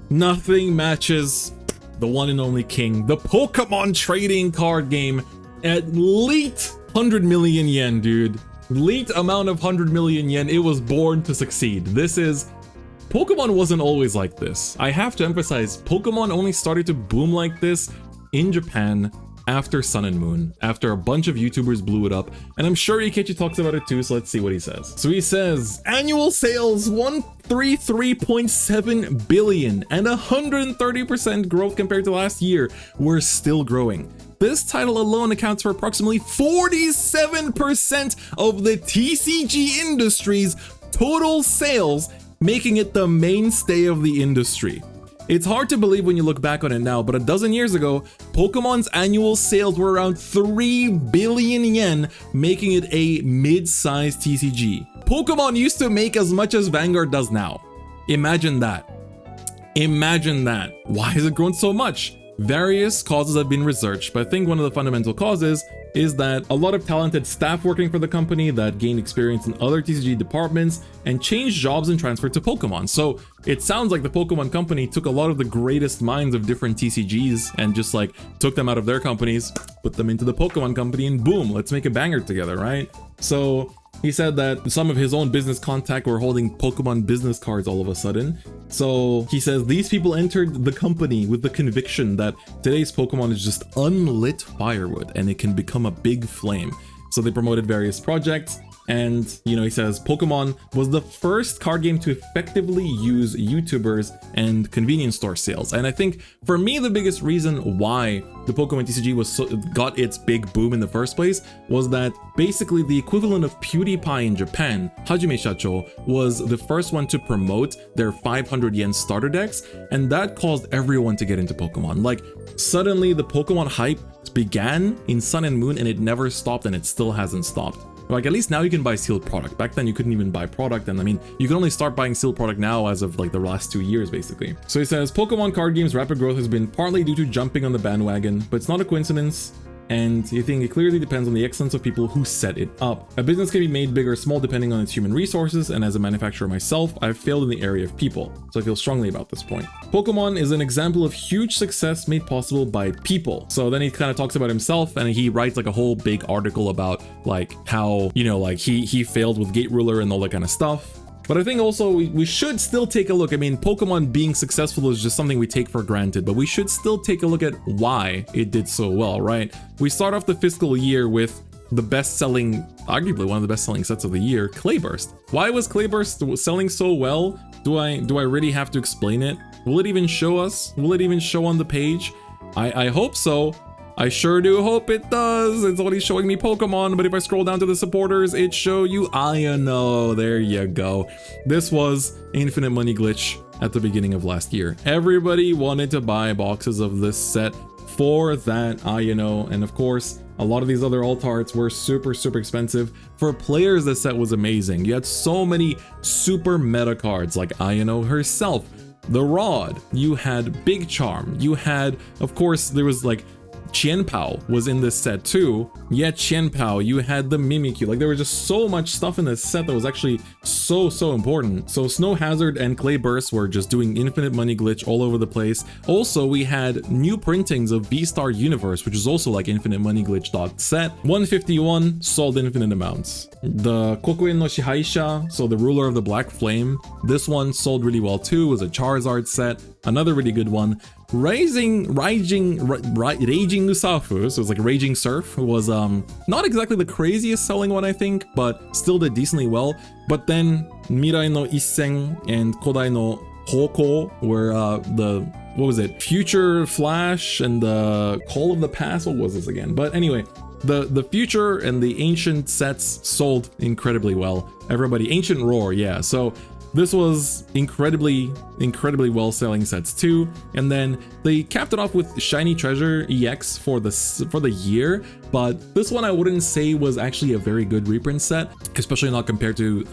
nothing matches the one and only king, the Pokemon trading card game at elite 100 million yen, dude. Elite amount of 100 million yen. It was born to succeed. Pokemon wasn't always like this. I have to emphasize, Pokemon only started to boom like this in Japan after Sun and Moon, after a bunch of YouTubers blew it up, and I'm sure Ikechi talks about it too, so let's see what he says. So he says, annual sales 133.7 billion and 130% growth compared to last year. We're still growing. This title alone accounts for approximately 47% of the TCG industry's total sales, making it the mainstay of the industry. It's hard to believe when you look back on it now, but a dozen years ago, Pokemon's annual sales were around 3 billion yen, making it a mid-sized TCG. Pokemon used to make as much as Vanguard does now. Imagine that. Imagine that. Why has it grown so much? Various causes have been researched, but I think one of the fundamental causes is that a lot of talented staff working for the company that gained experience in other TCG departments and changed jobs and transferred to Pokemon. So it sounds like the Pokemon company took a lot of the greatest minds of different TCGs and just like took them out of their companies, put them into the Pokemon company, and boom, let's make a banger together, right? So he said that some of his own business contact were holding Pokemon business cards all of a sudden. So he says these people entered the company with the conviction that today's Pokemon is just unlit firewood and it can become a big flame. So they promoted various projects. And, you know, he says Pokemon was the first card game to effectively use YouTubers and convenience store sales. And I think for me, the biggest reason why the Pokemon TCG got its big boom in the first place was that basically the equivalent of PewDiePie in Japan, Hajime Shacho, was the first one to promote their 500 yen starter decks. And that caused everyone to get into Pokemon. Like suddenly the Pokemon hype began in Sun and Moon and it never stopped, and it still hasn't stopped. Like, at least now you can buy sealed product. Back then you couldn't even buy product, and I mean, you can only start buying sealed product now as of like the last 2 years basically. So he says Pokemon card games rapid growth has been partly due to jumping on the bandwagon, but it's not a coincidence. And you think it clearly depends on the excellence of people who set it up. A business can be made big or small depending on its human resources, and as a manufacturer myself, I've failed in the area of people, so I feel strongly about this point. Pokemon is an example of huge success made possible by people. So then he kind of talks about himself, and he writes like a whole big article about like how, you know, like he failed with Gate Ruler and all that kind of stuff. But I think also we should still take a look. I mean, Pokemon being successful is just something we take for granted, but we should still take a look at why it did so well, right? We start off the fiscal year with the best-selling, arguably one of the best-selling sets of the year, Clayburst. Why was Clayburst selling so well? Do I really have to explain it? Will it even show us? Will it even show on the page? I hope so. I sure do hope it does. It's only showing me Pokemon, but if I scroll down to the supporters, it show you Iono. There you go. This was Infinite Money Glitch at the beginning of last year. Everybody wanted to buy boxes of this set for that Iono, and of course, a lot of these other alt arts were super expensive. For players, this set was amazing. You had so many super meta cards like Iono herself, the Rod, you had Big Charm, you had, of course, there was like Qianpao was in this set too. Yeah, Qianpao, you had the Mimikyu. Like there was just so much stuff in this set that was actually so important. So Snow Hazard and Clayburst were just doing Infinite Money Glitch all over the place. Also, we had new printings of V-Star Universe, which is also like Infinite Money Glitch dot set. 151 sold infinite amounts. The Kokuen no Shihaisha, so the ruler of the Black Flame, this one sold really well too. It was a Charizard set, another really good one. Raging Usafu, so it's like Raging Surf, was not exactly the craziest selling one, I think, but still did decently well. But then Mirai no Isen and Kodai no Hoko were what was it? Future Flash and the Call of the Past. What was this again? But anyway, the future and the ancient sets sold incredibly well. Everybody, Ancient Roar, yeah. So this was incredibly well selling sets too. And then they capped it off with Shiny Treasure EX for the year, but this one I wouldn't say was actually a very good reprint set, especially not compared to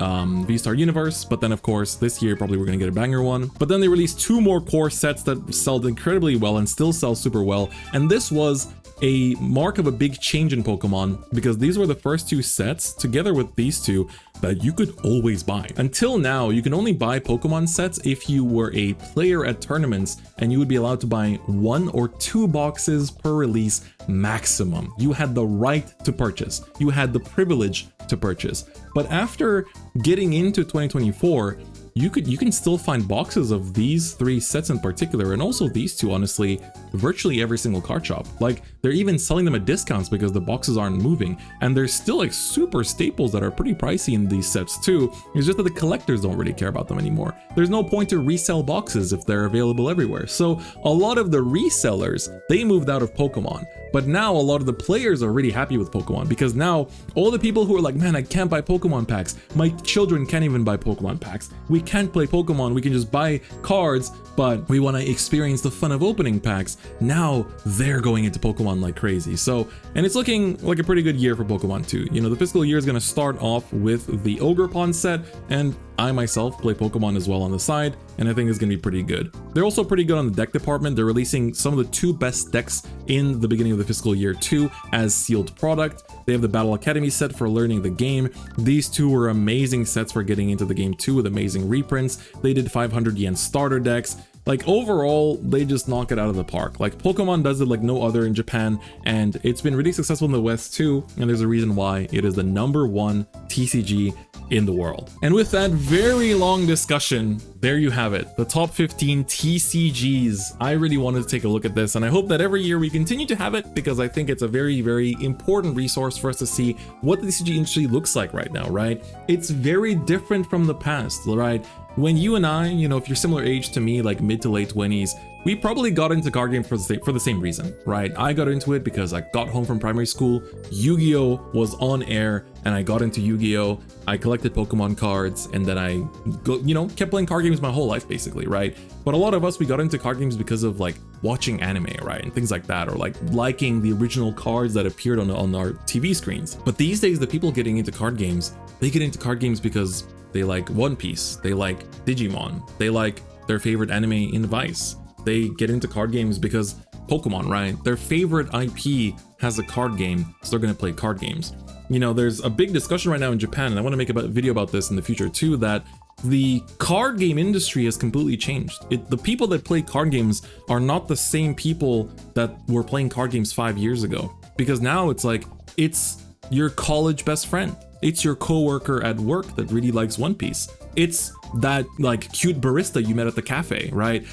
V-Star Universe. But then of course this year probably we're gonna get a banger one. But then they released 2 more core sets that sold incredibly well and still sell super well, and this was a mark of a big change in Pokemon, because these were the first 2 sets together with these 2 that you could always buy. Until now, you can only buy Pokemon sets if you were a player at tournaments, and you would be allowed to buy 1 or 2 boxes per release maximum. You had the right to purchase. You had the privilege to purchase. But after getting into 2024, you can still find boxes of these 3 sets in particular, and also these 2, honestly, virtually every single card shop. Like, they're even selling them at discounts because the boxes aren't moving, and there's still like super staples that are pretty pricey in these sets too. It's just that the collectors don't really care about them anymore. There's no point to resell boxes if they're available everywhere. So a lot of the resellers, they moved out of Pokemon. But now a lot of the players are really happy with Pokemon, because now all the people who are like, man, I can't buy Pokemon packs. My children can't even buy Pokemon packs. We can't play Pokemon. We can just buy cards, but we want to experience the fun of opening packs. now they're going into Pokemon like crazy. So, and it's looking like a pretty good year for Pokemon too. You know, the fiscal year is going to start off with the Ogerpon set, and I myself play Pokemon as well on the side, and I think it's going to be pretty good. They're also pretty good on the deck department. They're releasing some of the 2 best decks in the beginning of the fiscal year too as sealed product. They have the Battle Academy set for learning the game. These 2 were amazing sets for getting into the game too, with amazing reprints. They did 500 yen starter decks. Like overall, they just knock it out of the park. Like Pokemon does it like no other in Japan, and it's been really successful in the West too, and there's a reason why it is the #1 TCG in the world. And with that very long discussion, there you have it, the top 15 TCGs. I really wanted to take a look at this, and I hope that every year we continue to have it, because I think it's a very, very important resource for us to see what the TCG industry looks like right now, right? It's very different from the past, right? When you and I, you know, if you're similar age to me, like mid to late 20s, we probably got into card games for the same reason, right? I got into it because I got home from primary school, Yu-Gi-Oh was on air, and I got into Yu-Gi-Oh. I collected Pokemon cards, and then I, kept playing card games my whole life, basically, right? But a lot of us, we got into card games because of like watching anime, right? And things like that, or like liking the original cards that appeared on our TV screens. But these days, the people getting into card games, they get into card games because they like One Piece, they like Digimon, they like their favorite anime in Weiss. They get into card games because Pokemon, right? Their favorite IP has a card game, so they're gonna play card games. You know, there's a big discussion right now in Japan, and I want to make a video about this in the future too, that the card game industry has completely changed. The people that play card games are not the same people that were playing card games 5 years ago. Because now it's like, it's your college best friend. It's your coworker at work that really likes One Piece. It's that like cute barista you met at the cafe, right?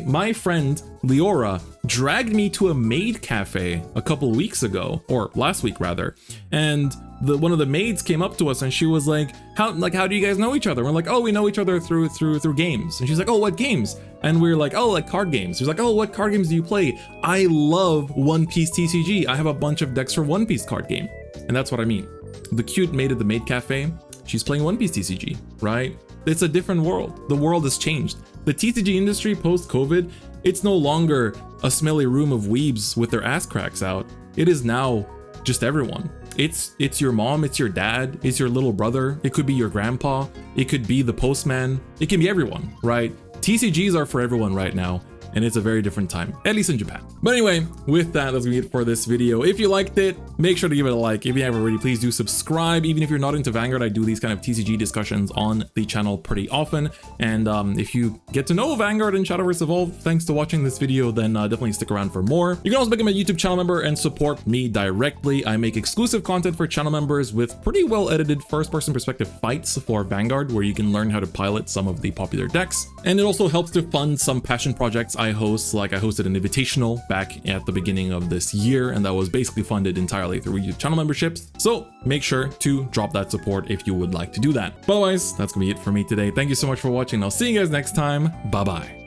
My friend Leora dragged me to a maid cafe a couple weeks ago, or last week rather, and one of the maids came up to us and she was like, how do you guys know each other? We're like, oh, we know each other through games. And she's like, oh, what games? And we're like, oh, like card games. She's like, oh, what card games do you play? I love One Piece TCG. I have a bunch of decks for One Piece card game. And that's what I mean. The cute maid at the maid cafe, she's playing One Piece TCG, right? It's a different world. The world has changed. The TCG industry post-COVID, it's no longer a smelly room of weebs with their ass cracks out. It is now just everyone. It's your mom, it's your dad, it's your little brother, it could be your grandpa, it could be the postman, it can be everyone, right? TCGs are for everyone right now, and it's a very different time, at least in Japan. But anyway, with that, that's gonna be it for this video. If you liked it, make sure to give it a like. If you haven't already, please do subscribe. Even if you're not into Vanguard, I do these kind of TCG discussions on the channel pretty often. And if you get to know Vanguard and Shadowverse EVOLVE, thanks to watching this video, then definitely stick around for more. You can also become a YouTube channel member and support me directly. I make exclusive content for channel members with pretty well edited first-person perspective fights for Vanguard, where you can learn how to pilot some of the popular decks. And it also helps to fund some passion projects I host, like I hosted an invitational back at the beginning of this year, and that was basically funded entirely through YouTube channel memberships. So make sure to drop that support if you would like to do that. But otherwise, that's gonna be it for me today. Thank you so much for watching. I'll see you guys next time. Bye bye.